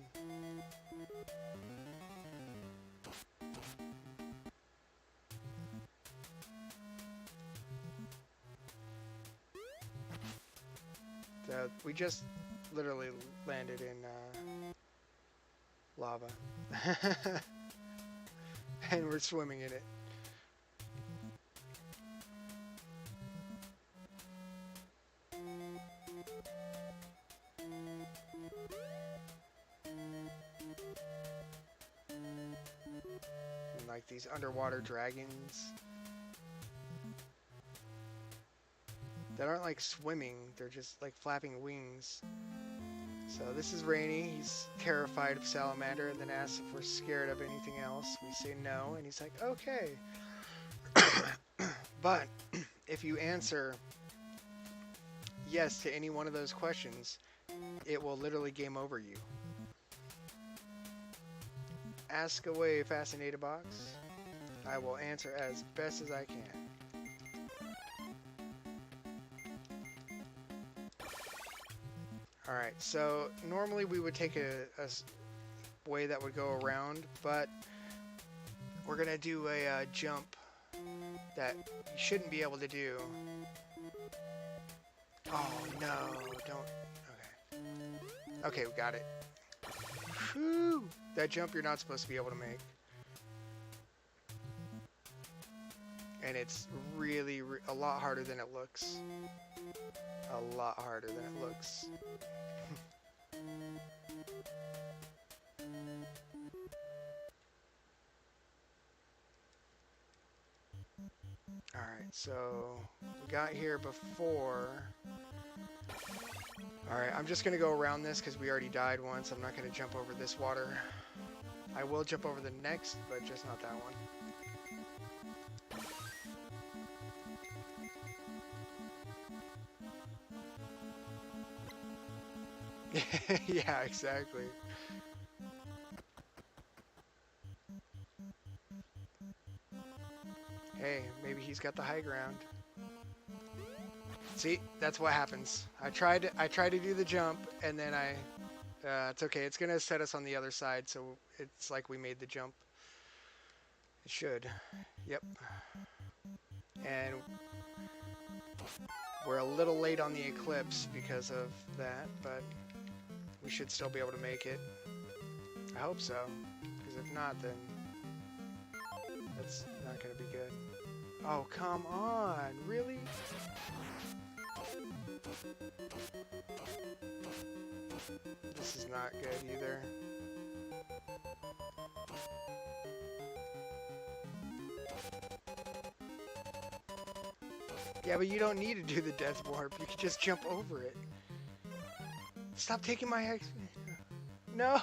Speaker 1: We just literally landed in lava. And we're swimming in it. And like these underwater dragons that aren't like swimming, they're just like flapping wings. So this is Rainy. He's terrified of salamander and then asks if we're scared of anything else. We say no, and he's like, okay. But if you answer yes to any one of those questions, it will literally game over you. Ask away, Fascinated Box. I will answer as best as I can. Alright, so normally we would take a way that would go around, but we're going to do a jump that you shouldn't be able to do. Oh, no, don't. Okay. Okay, we got it. Whew. That jump you're not supposed to be able to make. And it's really a lot harder than it looks. A lot harder than it looks. Alright, so we got here before. Alright, I'm just going to go around this because we already died once. I'm not going to jump over this water. I will jump over the next, but just not that one. Yeah, exactly. Hey, maybe he's got the high ground. See, that's what happens. I tried to do the jump, and then it's okay. It's gonna set us on the other side, so it's like we made the jump. It should. Yep. And we're a little late on the eclipse because of that, but we should still be able to make it. I hope so, because if not, then that's not gonna be good. Oh, come on, really? This is not good either. Yeah, but you don't need to do the death warp. You can just jump over it. Stop taking my X. No!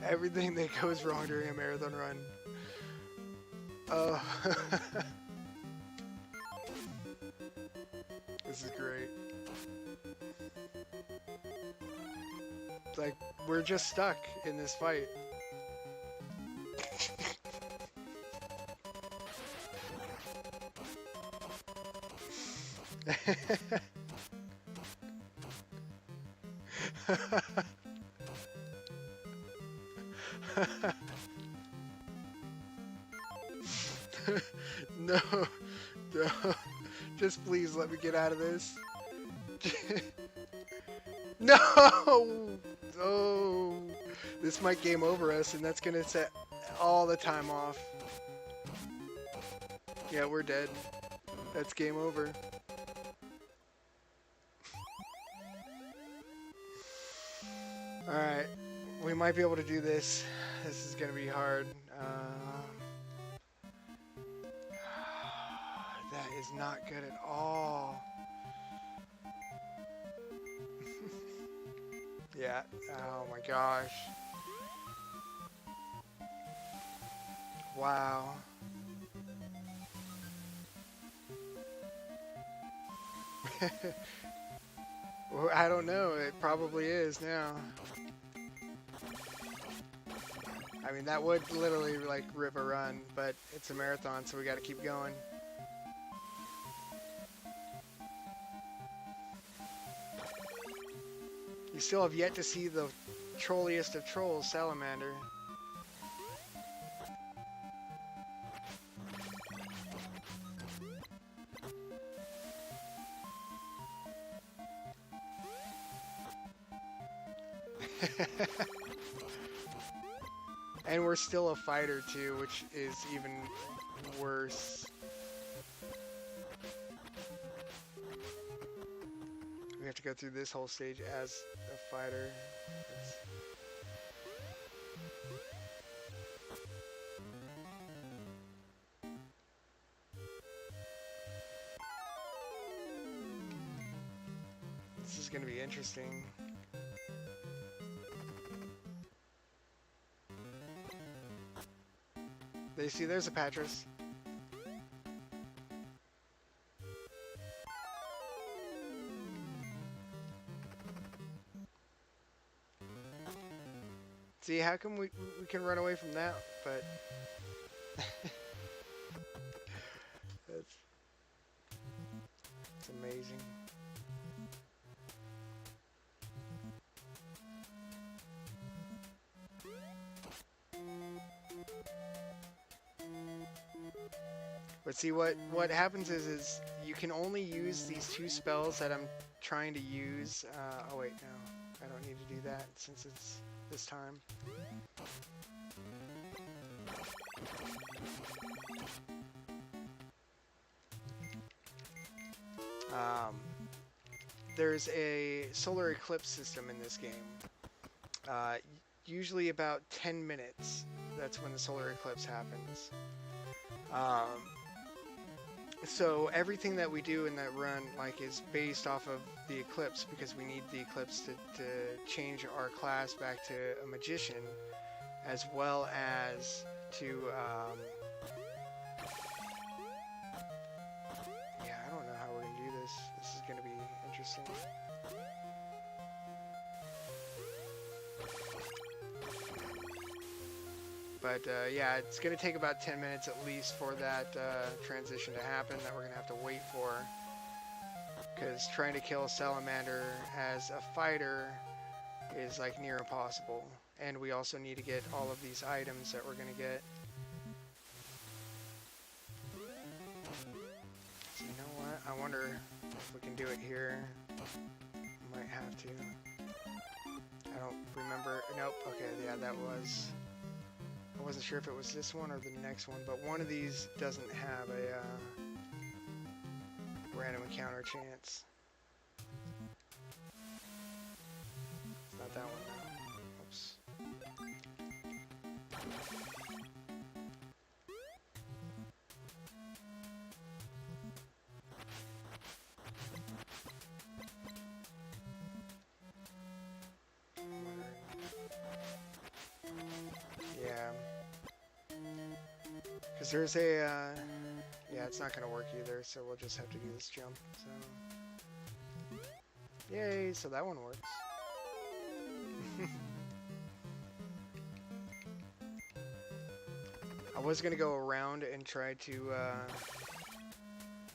Speaker 1: Everything that goes wrong during a marathon run. Oh. This is great. It's like, we're just stuck in this fight. No, no, just please let me get out of this. No! Oh, this might game over us, and that's gonna set all the time off. Yeah, we're dead. That's game over. Alright, we might be able to do this. This is gonna be hard. That is not good at all. Yeah, oh my gosh. Wow. Well, I don't know. It probably is now. I mean, that would literally like rip a run, but it's a marathon, so we got to keep going. You still have yet to see the trolliest of trolls, Salamander. And we're still a fighter too, which is even worse. We have to go through this whole stage as a fighter. This is going to be interesting. They see there's a Patras. See, how come we can run away from that, but it's amazing. But see, what happens is you can only use these two spells that I'm trying to use. Oh wait, no, I don't need to do that since it's this time. There's a solar eclipse system in this game. Usually about 10 minutes. That's when the solar eclipse happens. So everything that we do in that run like is based off of the eclipse because we need the eclipse to change our class back to a magician, as well as to yeah, I don't know how we're gonna do this. This is gonna be interesting. But yeah, it's going to take about 10 minutes at least for that transition to happen that we're going to have to wait for. Because trying to kill a salamander as a fighter is like near impossible. And we also need to get all of these items that we're going to get. So you know what? I wonder if we can do it here. Might have to. I don't remember. Nope. Okay, yeah, that was... I wasn't sure if it was this one or the next one, but one of these doesn't have a random encounter chance. It's not that one now. Oops. Yeah. Because there's a, yeah, it's not going to work either, so we'll just have to do this jump, so. Yay, so that one works. I was going to go around and try to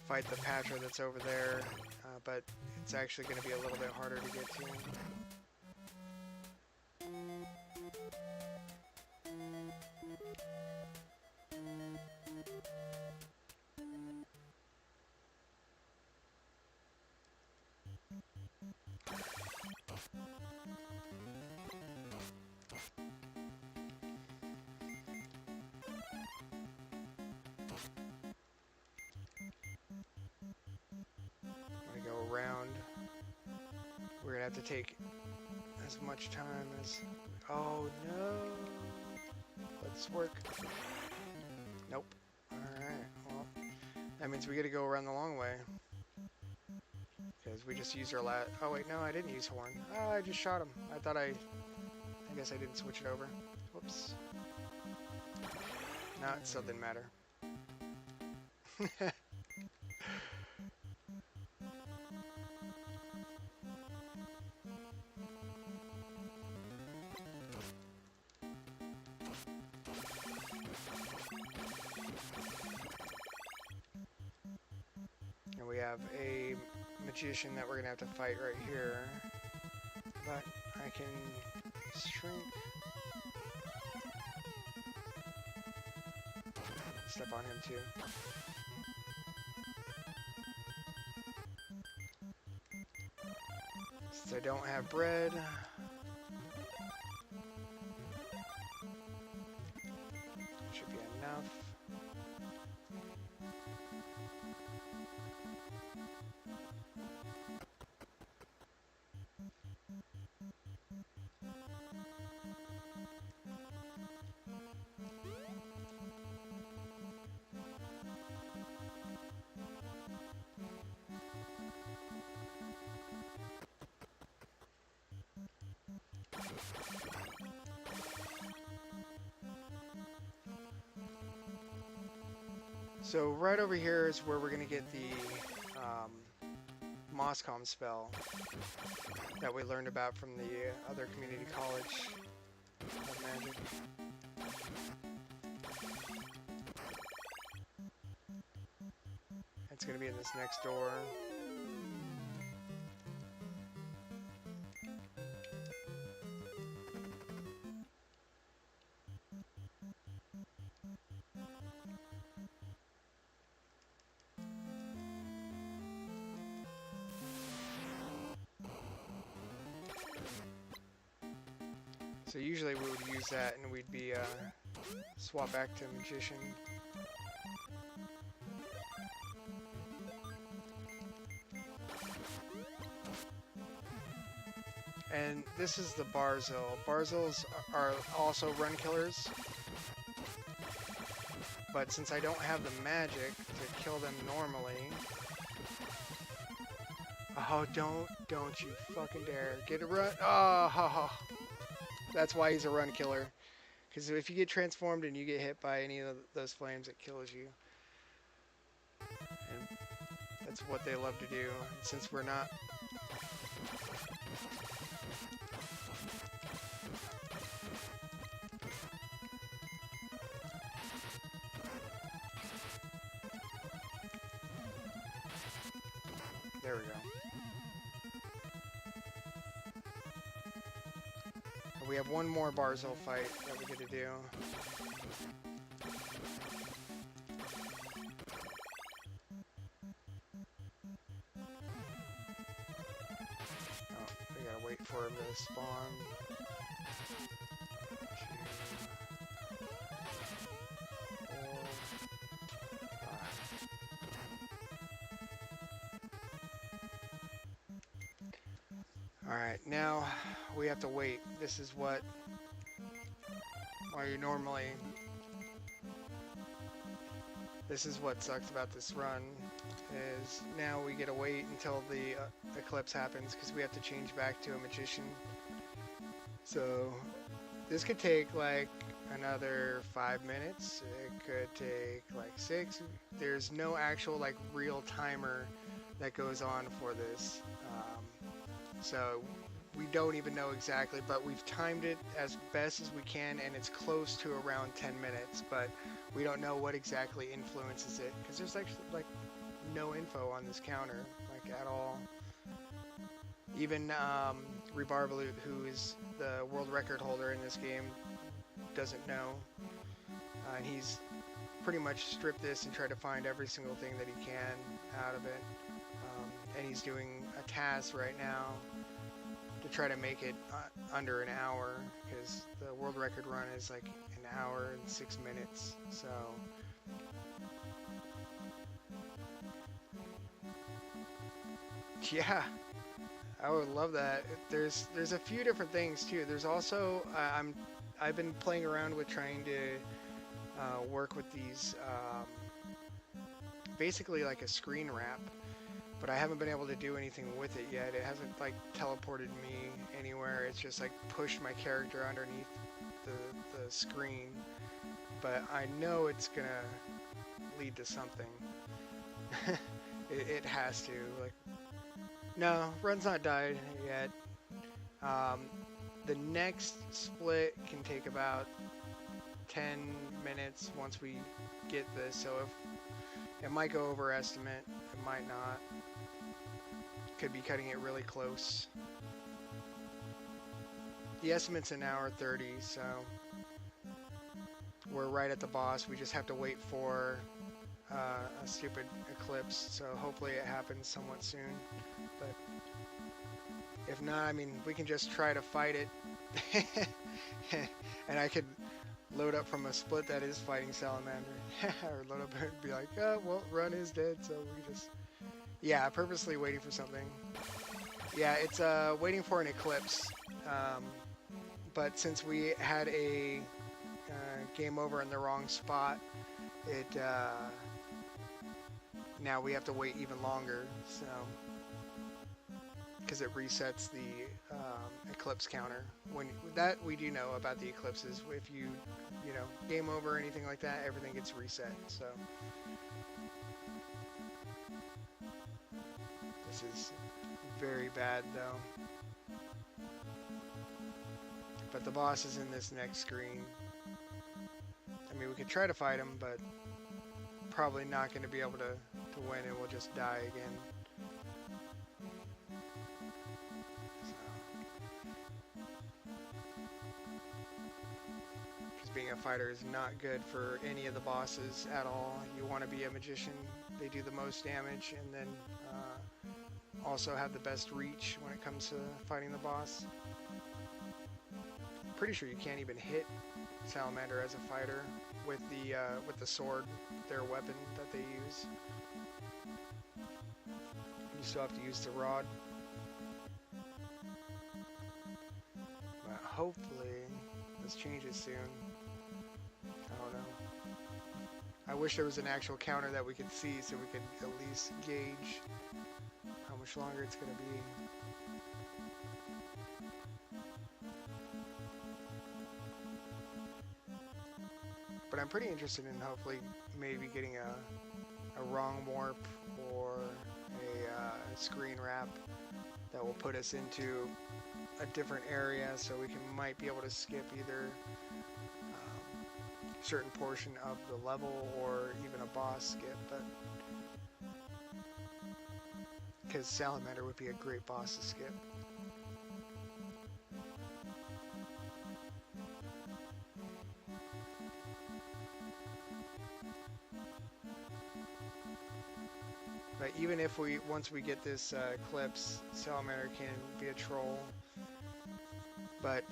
Speaker 1: fight the Patra that's over there, but it's actually going to be a little bit harder to get to. Around. We're gonna have to take as much time as... Oh no! Let this work. Nope. Alright, well, that means we gotta go around the long way. Because we just used our last... Oh wait, no, I didn't use horn. Oh, I just shot him. I thought I guess I didn't switch it over. Whoops. No, it still didn't matter. And we have a magician that we're gonna have to fight right here. But I can shrink. Step on him too. Since I don't have bread, should be enough. So right over here is where we're going to get the Moscom spell that we learned about from the other community college of magic. It's going to be in this next door. So usually we would use that and we'd be swap back to Magician. And this is the Barzil. Barzils are also run killers. But since I don't have the magic to kill them normally... Oh, don't you fucking dare. Get a run. Oh, that's why he's a run killer. Because if you get transformed and you get hit by any of those flames, it kills you. And that's what they love to do. And since we're not... There we go. We have one more Barzil fight that we get to do. Oh, we gotta wait for him to spawn. Alright, now we have to wait. This is what you normally... This is what sucks about this run, is now we get to wait until the eclipse happens because we have to change back to a magician. So this could take like another 5 minutes. It could take like 6. There's no actual like real timer that goes on for this. So we don't even know exactly, but we've timed it as best as we can, and it's close to around 10 minutes, but we don't know what exactly influences it, because there's actually like no info on this counter, like at all. Even Rebarbalut, who is the world record holder in this game, doesn't know, and he's pretty much stripped this and tried to find every single thing that he can out of it. And he's doing a task right now to try to make it under an hour, because the world record run is like an hour and 6 minutes. So yeah, I would love that. There's a few different things too. There's also I've been playing around with trying to work with these basically like a screen wrap. But I haven't been able to do anything with it yet. It hasn't like teleported me anywhere. It's just like pushed my character underneath the screen. But I know it's gonna lead to something. it has to. Like, no, run's not died yet. The next split can take about 10 minutes once we get this. So if it might go over estimate, it might not. Could be cutting it really close. The estimate's an hour 30, so we're right at the boss. We just have to wait for a stupid eclipse, so hopefully it happens somewhat soon. But if not, I mean, we can just try to fight it. And I could load up from a split that is fighting Salamander. Or load up and be like, oh, well, Run is dead, so we just... Yeah, purposely waiting for something. Yeah, it's waiting for an eclipse. But since we had a game over in the wrong spot, it now we have to wait even longer, so because it resets the eclipse counter. When that we do know about the eclipses, if you know, game over or anything like that, everything gets reset. So this is very bad though. But the boss is in this next screen. I mean, we could try to fight him, but probably not going to be able to win, and we'll just die again. Because being a fighter is not good for any of the bosses at all. You want to be a magician. They do the most damage, and then also have the best reach when it comes to fighting the boss. Pretty sure you can't even hit Salamander as a fighter with the sword, their weapon that they use. You still have to use the rod. But hopefully this changes soon. I don't know. I wish there was an actual counter that we could see so we could at least gauge how much longer it's going to be. But I'm pretty interested in hopefully maybe getting a wrong warp or a screen wrap that will put us into a different area, so we might be able to skip either a certain portion of the level or even a boss skip. But because Salamander would be a great boss to skip. But even if once we get this eclipse, Salamander can be a troll. But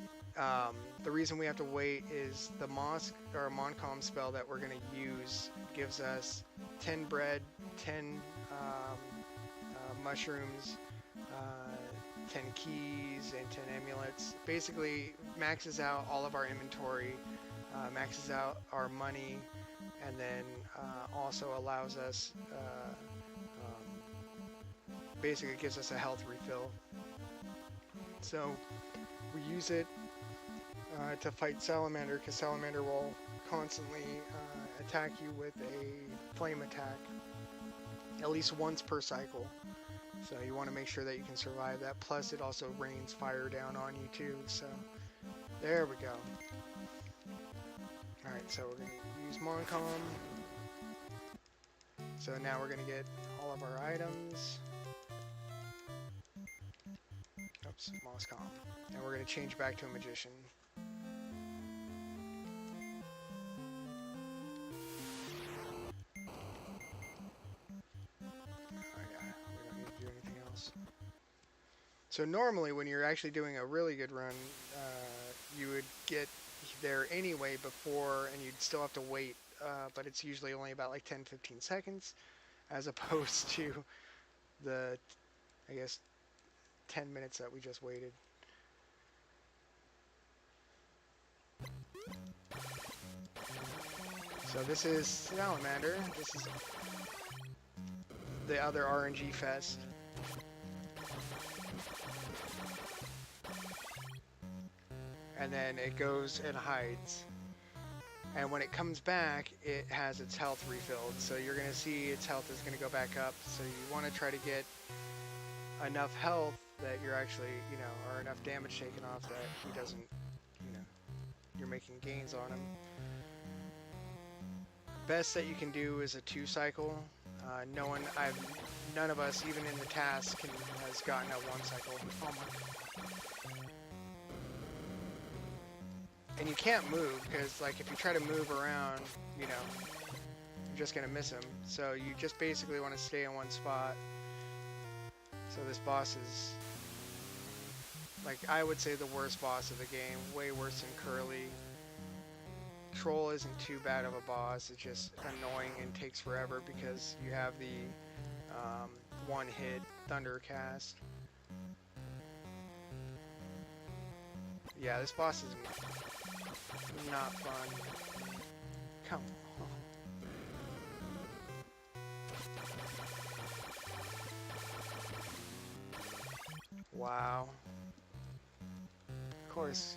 Speaker 1: the reason we have to wait is the Moncom spell that we're going to use gives us 10 bread, 10 mushrooms, 10 keys, and 10 amulets. Basically maxes out all of our inventory, maxes out our money, and then also allows us basically gives us a health refill. So we use it to fight Salamander, because Salamander will constantly attack you with a flame attack at least once per cycle. So you want to make sure that you can survive that. Plus it also rains fire down on you too. So there we go. Alright, so we're going to use Moncom. So now we're going to get all of our items. Oops, Moscom. And we're going to change back to a magician. Oh yeah, we don't need to do anything else. So normally when you're actually doing a really good run, you would get there anyway before, and you'd still have to wait, but it's usually only about like 10-15 seconds, as opposed to the, I guess, 10 minutes that we just waited. So this is Salamander. This is the other RNG fest. And then it goes and hides. And when it comes back, it has its health refilled. So you're going to see its health is going to go back up. So you want to try to get enough health that you're actually, you know, or enough damage taken off that he doesn't, you know, you're making gains on him. Best that you can do is a 2 cycle. I've none of us, even in the task, has gotten a 1 cycle. Oh my. And you can't move, because like if you try to move around, you know, you're just gonna miss him. So you just basically want to stay in one spot. So this boss is, like, I would say the worst boss of the game. Way worse than Curly. Troll isn't too bad of a boss. It's just annoying and takes forever because you have the one-hit Thundercast. Yeah, this boss is not fun. Come on. Wow. Of course.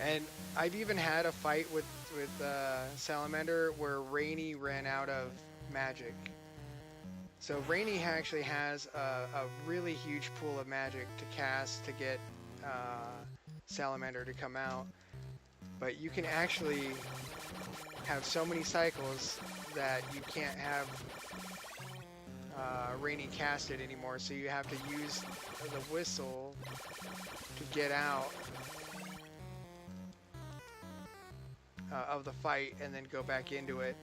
Speaker 1: And I've even had a fight with Salamander where Rainy ran out of magic. So Rainy actually has a really huge pool of magic to cast to get Salamander to come out. But you can actually have so many cycles that you can't have Rainy cast it anymore. So you have to use the whistle to get out of the fight and then go back into it.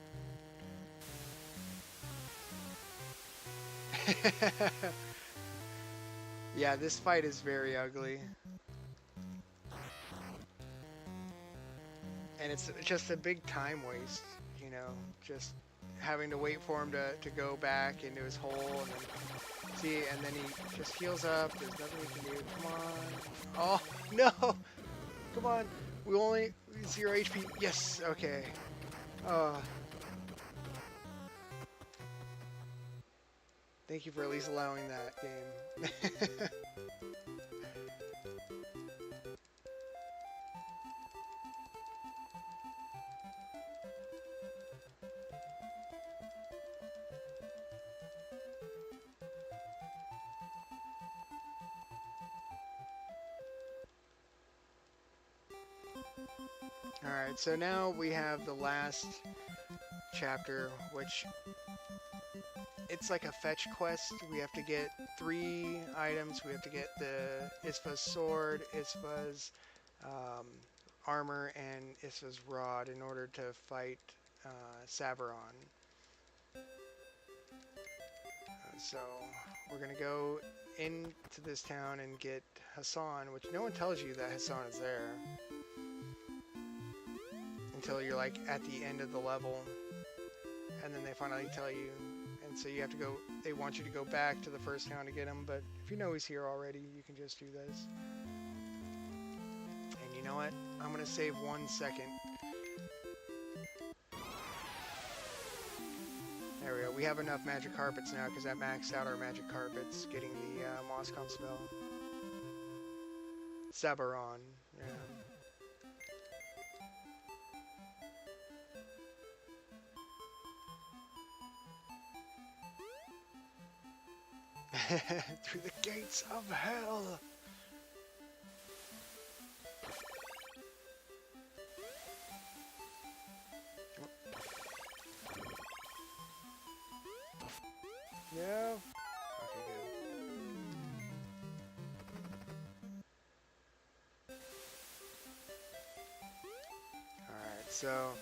Speaker 1: Yeah, this fight is very ugly. And it's just a big time waste, you know, just having to wait for him to go back into his hole and then see, and then he just heals up. There's nothing we can do. Come on. Oh, no! Come on. We only 0 HP. Yes, okay. Thank you for at least allowing that game. Alright, so now we have the last chapter, which it's like a fetch quest. We have to get 3 items. We have to get the Isfa's sword, Isfa's armor, and Isfa's rod in order to fight Saveron. So we're gonna go into this town and get Hassan, which no one tells you that Hassan is there until you're like at the end of the level, and then they finally tell you, and so you have to go, they want you to go back to the first town to get him, but if you know he's here already, you can just do this. And you know what? I'm gonna save 1 second. There we go. We have enough magic carpets now because I maxed out our magic carpets getting the Moscom spell. Saveron, yeah. Through the gates of hell. Yeah. Okay, good. Alright, so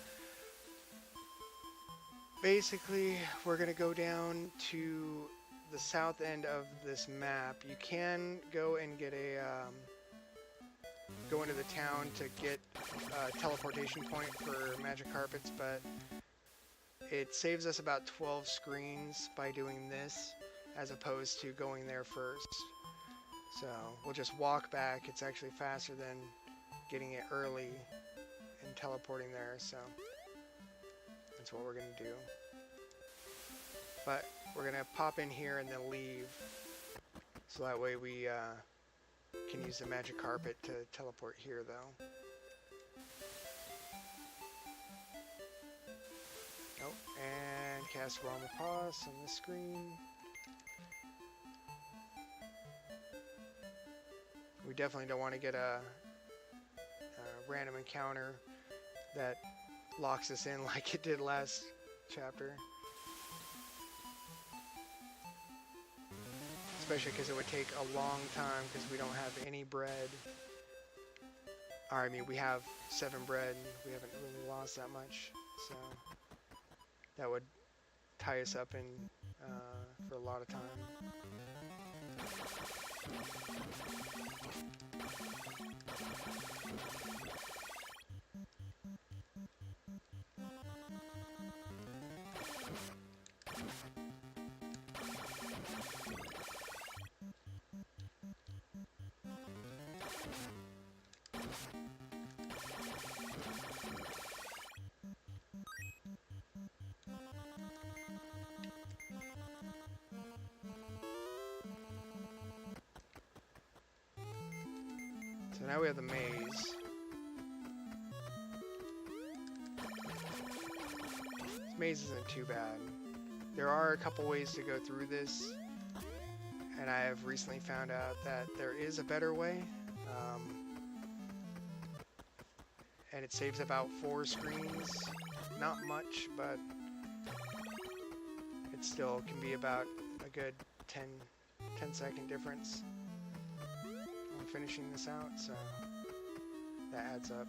Speaker 1: basically we're gonna go down to the south end of this map. You can go and get a go into the town to get a teleportation point for magic carpets, but it saves us about 12 screens by doing this as opposed to going there first. So we'll just walk back. It's actually faster than getting it early and teleporting there, so that's what we're going to do. But we're going to pop in here and then leave, so that way we can use the magic carpet to teleport here, though. Nope, and cast Realm of Pause on the screen. We definitely don't want to get a random encounter that locks us in like it did last chapter. Especially because it would take a long time because we don't have any bread. Or, I mean, we have 7 bread and we haven't really lost that much. So that would tie us up in for a lot of time. So now we have the maze. This maze isn't too bad. There are a couple ways to go through this, and I have recently found out that there is a better way. And it saves about 4 screens. Not much, but it still can be about a good 10-second difference on finishing this out, so that adds up.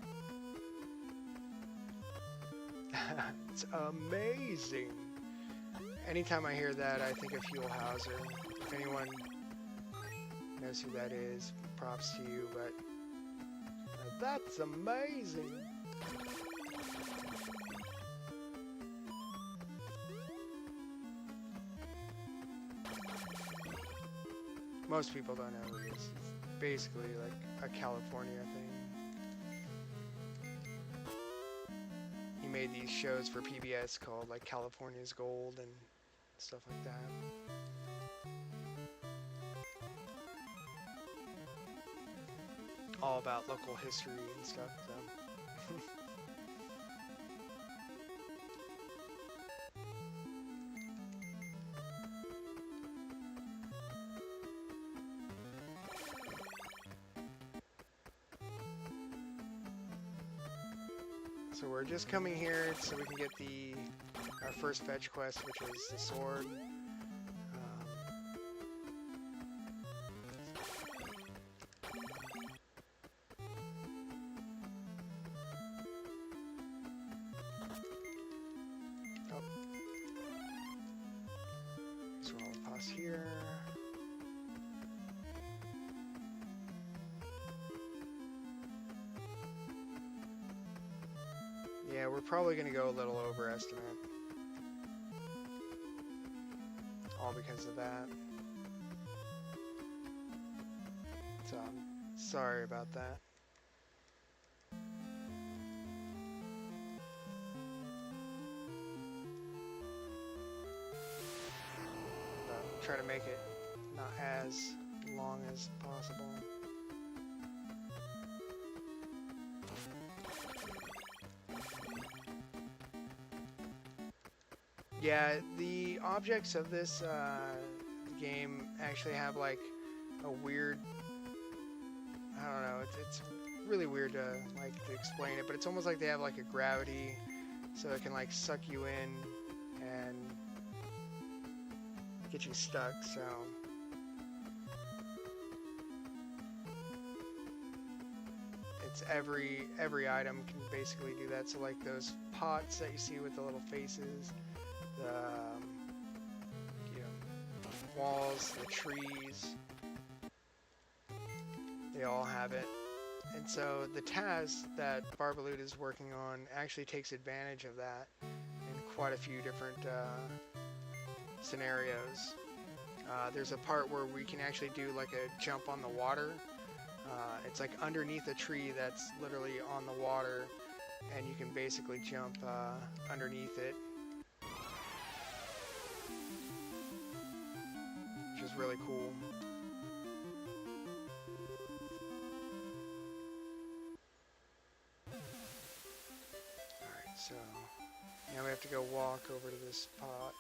Speaker 1: It's amazing. Anytime I hear that, I think of Fuel Hauser. If anyone knows who that is, props to you, but that's amazing. Most people don't know who it is. It's basically like a California thing. He made these shows for PBS called like California's Gold and stuff like that. All about local history and stuff, so. So we're just coming here so we can get our first fetch quest, which is the sword. So I'll pause here. Yeah, we're probably going to go a little overestimate. All because of that. So I'm sorry about that. But try to make it not as long as possible. Yeah, the objects of this game actually have like a weird, I don't know, it's really weird to explain it, but it's almost like they have like a gravity, so it can like suck you in and get you stuck. So it's every item can basically do that. So like those pots that you see with the little faces, the walls, the trees, they all have it. And so the task that Barbalut is working on actually takes advantage of that in quite a few different scenarios. There's a part where we can actually do like a jump on the water. It's like underneath a tree that's literally on the water, and you can basically jump underneath it, which is really cool. Alright, so now we have to go walk over to this spot.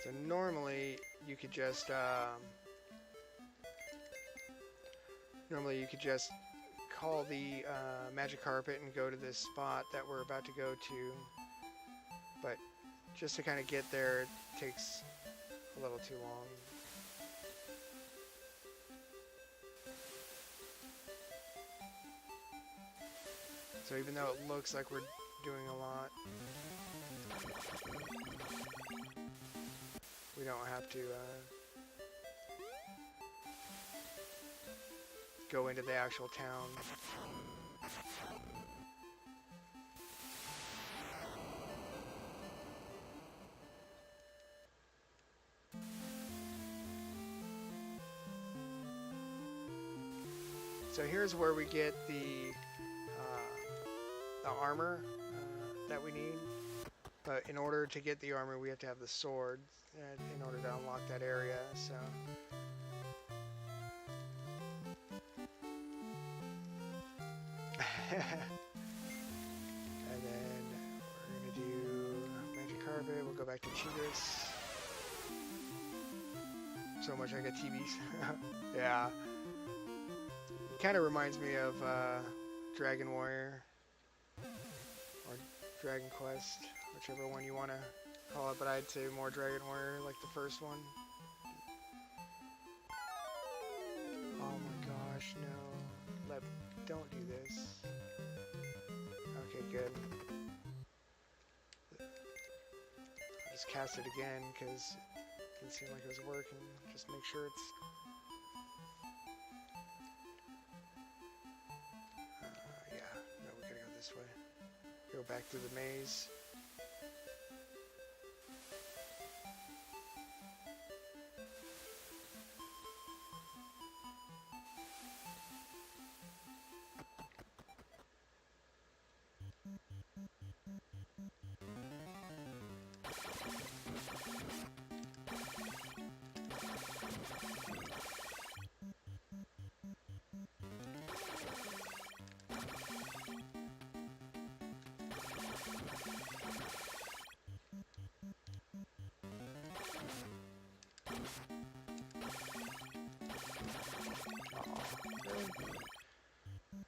Speaker 1: So normally you could just call the magic carpet and go to this spot that we're about to go to, but just to kind of get there, it takes a little too long. So even though it looks like we're doing a lot, we don't have to go into the actual town. So here's where we get the armor that we need. But in order to get the armor, we have to have the sword in order to unlock that area. So and then we're gonna do magic carpet. We'll go back to Tigris. So much like a TV. Yeah. It kind of reminds me of Dragon Warrior or Dragon Quest, whichever one you want to call it, but I'd say more Dragon Warrior, like the first one. Oh my gosh, no. Don't do this. Okay, good. I'll just cast it again, because it didn't seem like it was working. Just make sure it's... yeah, no, we gotta go this way. Go back through the maze.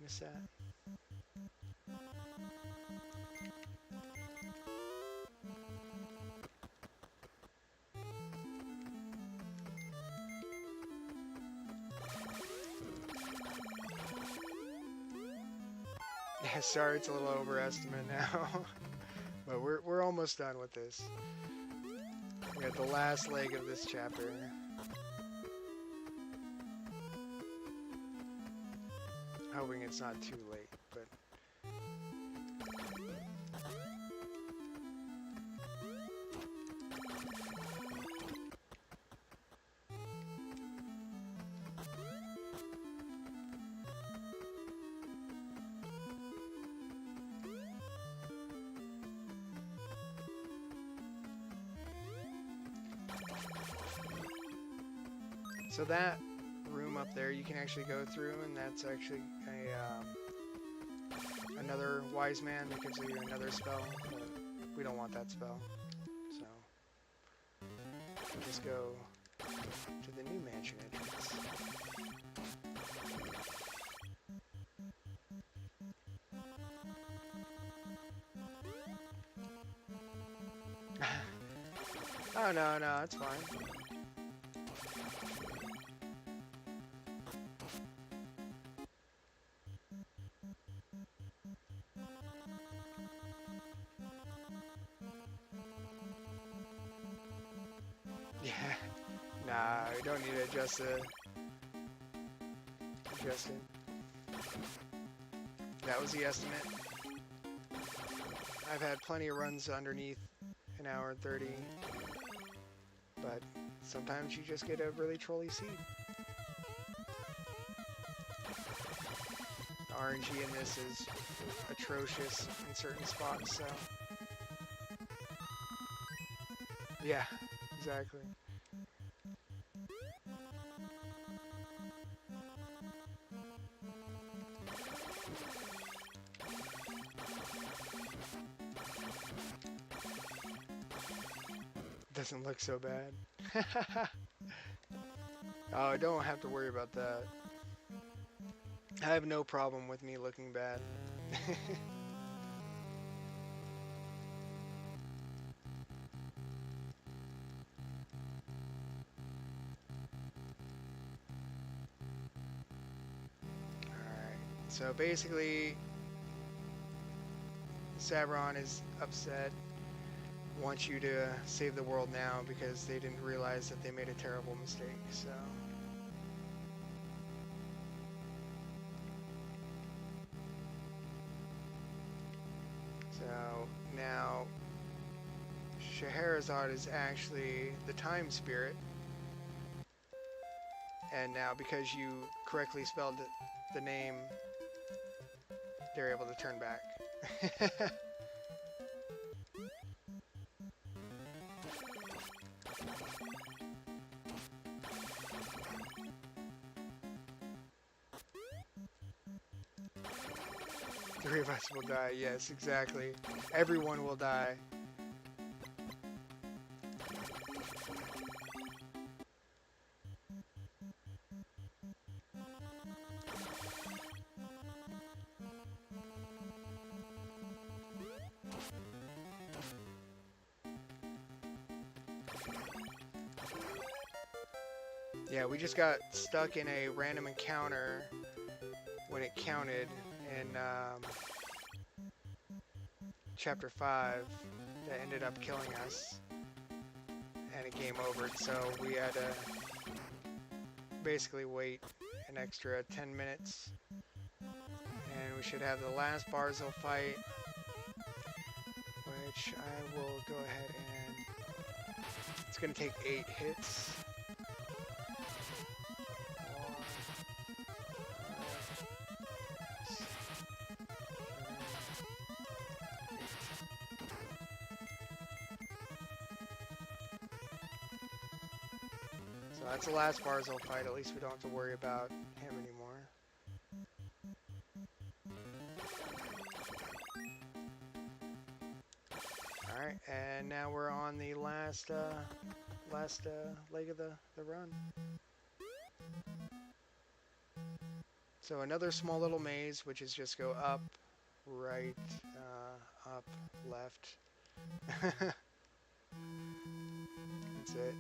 Speaker 1: Miss that. Yeah, sorry, it's a little overestimate now, but we're almost done with this. We got the last leg of this chapter. Hoping it's not too late, but... So that room up there you can actually go through, and that's actually another wise man that gives you another spell, but we don't want that spell, so we'll just go to the new mansion entrance. Oh no, it's fine. Yeah, nah, we don't need to adjust it. Adjust it. That was the estimate. I've had plenty of runs underneath an hour and 30, but sometimes you just get a really trolly seed. The RNG in this is atrocious in certain spots, so... Yeah, exactly. Doesn't look so bad. Oh, I don't have to worry about that. I have no problem with me looking bad. Alright, so basically, Sabron is upset, wants you to save the world now because they didn't realize that they made a terrible mistake, so... So, now, Scheherazade is actually the time spirit, and now because you correctly spelled the name, they're able to turn back. Three of us will die, yes, exactly. Everyone will die. Yeah, we just got stuck in a random encounter when it counted in Chapter 5 that ended up killing us, and it game over, so we had to basically wait an extra 10 minutes, and we should have the last Barzel fight, which I will go ahead and... It's going to take 8 hits. So that's the last Barzel fight, at least we don't have to worry about him anymore. Alright, and now we're on the last leg of the run. So another small little maze, which is just go up, right, up, left. That's it.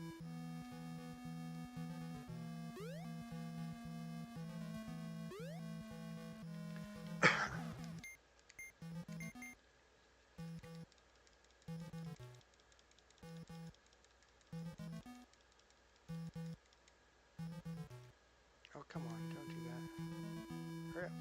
Speaker 1: Oh, come on, don't do that. Hurry up.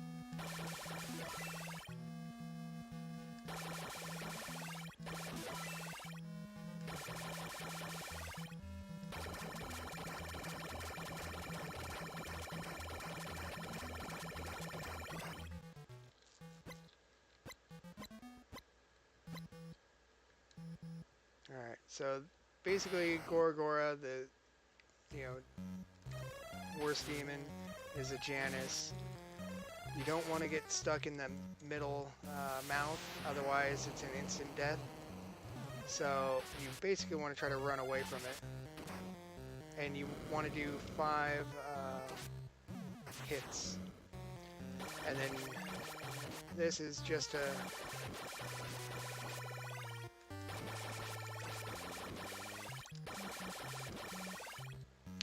Speaker 1: Alright, so basically Gorgora, the, worst demon, is a Janus. You don't want to get stuck in the middle mouth, otherwise it's an instant death. So you basically want to try to run away from it. And you want to do 5 hits. And then this is just a...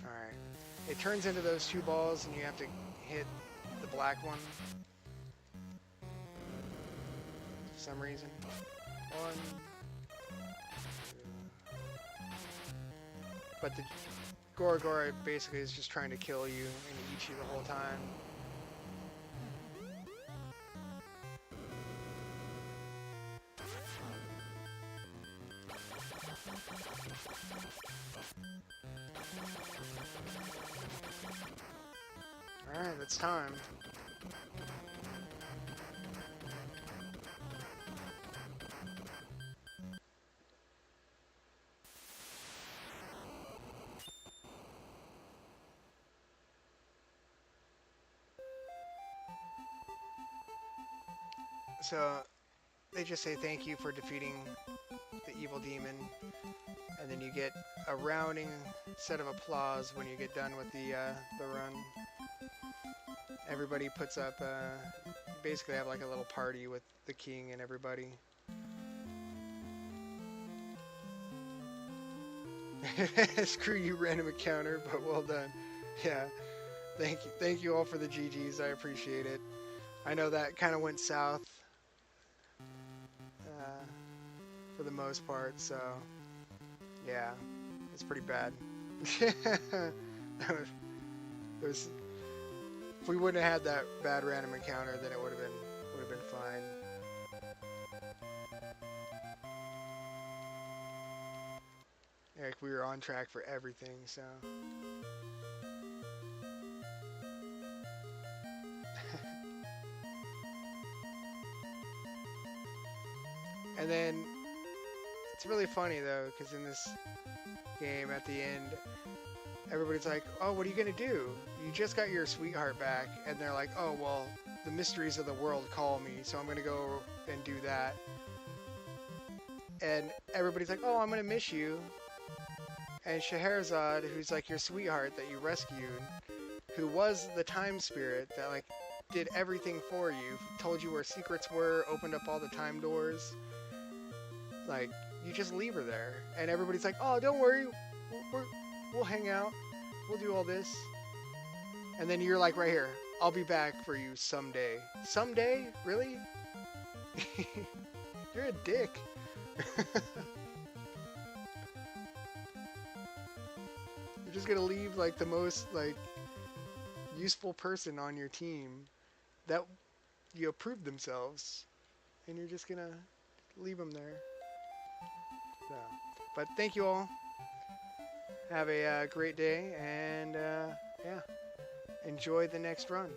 Speaker 1: Alright. It turns into those 2 balls and you have to hit the black one. For some reason. 1, 2. But the Gorgora basically is just trying to kill you and eat you the whole time. Alright, it's time. So, they just say thank you for defeating the evil demon, and then you get a rounding set of applause when you get done with the run. Everybody puts up, basically have like a little party with the king and everybody. Screw you, random encounter, but well done. Yeah, thank you all for the GGs. I appreciate it. I know that kind of went south for the most part, so yeah, it's pretty bad. There's, if we wouldn't have had that bad random encounter, then it would have been fine. Like we were on track for everything, so. And then it's really funny though, because in this game at the end, everybody's like, "Oh, what are you gonna do? You just got your sweetheart back," and they're like, "Oh, well, the mysteries of the world call me, so I'm gonna go and do that." And everybody's like, "Oh, I'm gonna miss you." And Scheherazade, who's like your sweetheart that you rescued, who was the time spirit that like did everything for you, told you where secrets were, opened up all the time doors. Like, you just leave her there, and everybody's like, "Oh, don't worry, we'll hang out, we'll do all this." And then you're like, right here, "I'll be back for you someday." Someday? Really? You're a dick. You're just gonna leave like the most like useful person on your team that you approved themselves, and you're just gonna leave them there. So, but thank you all. Have a great day, and yeah, enjoy the next run.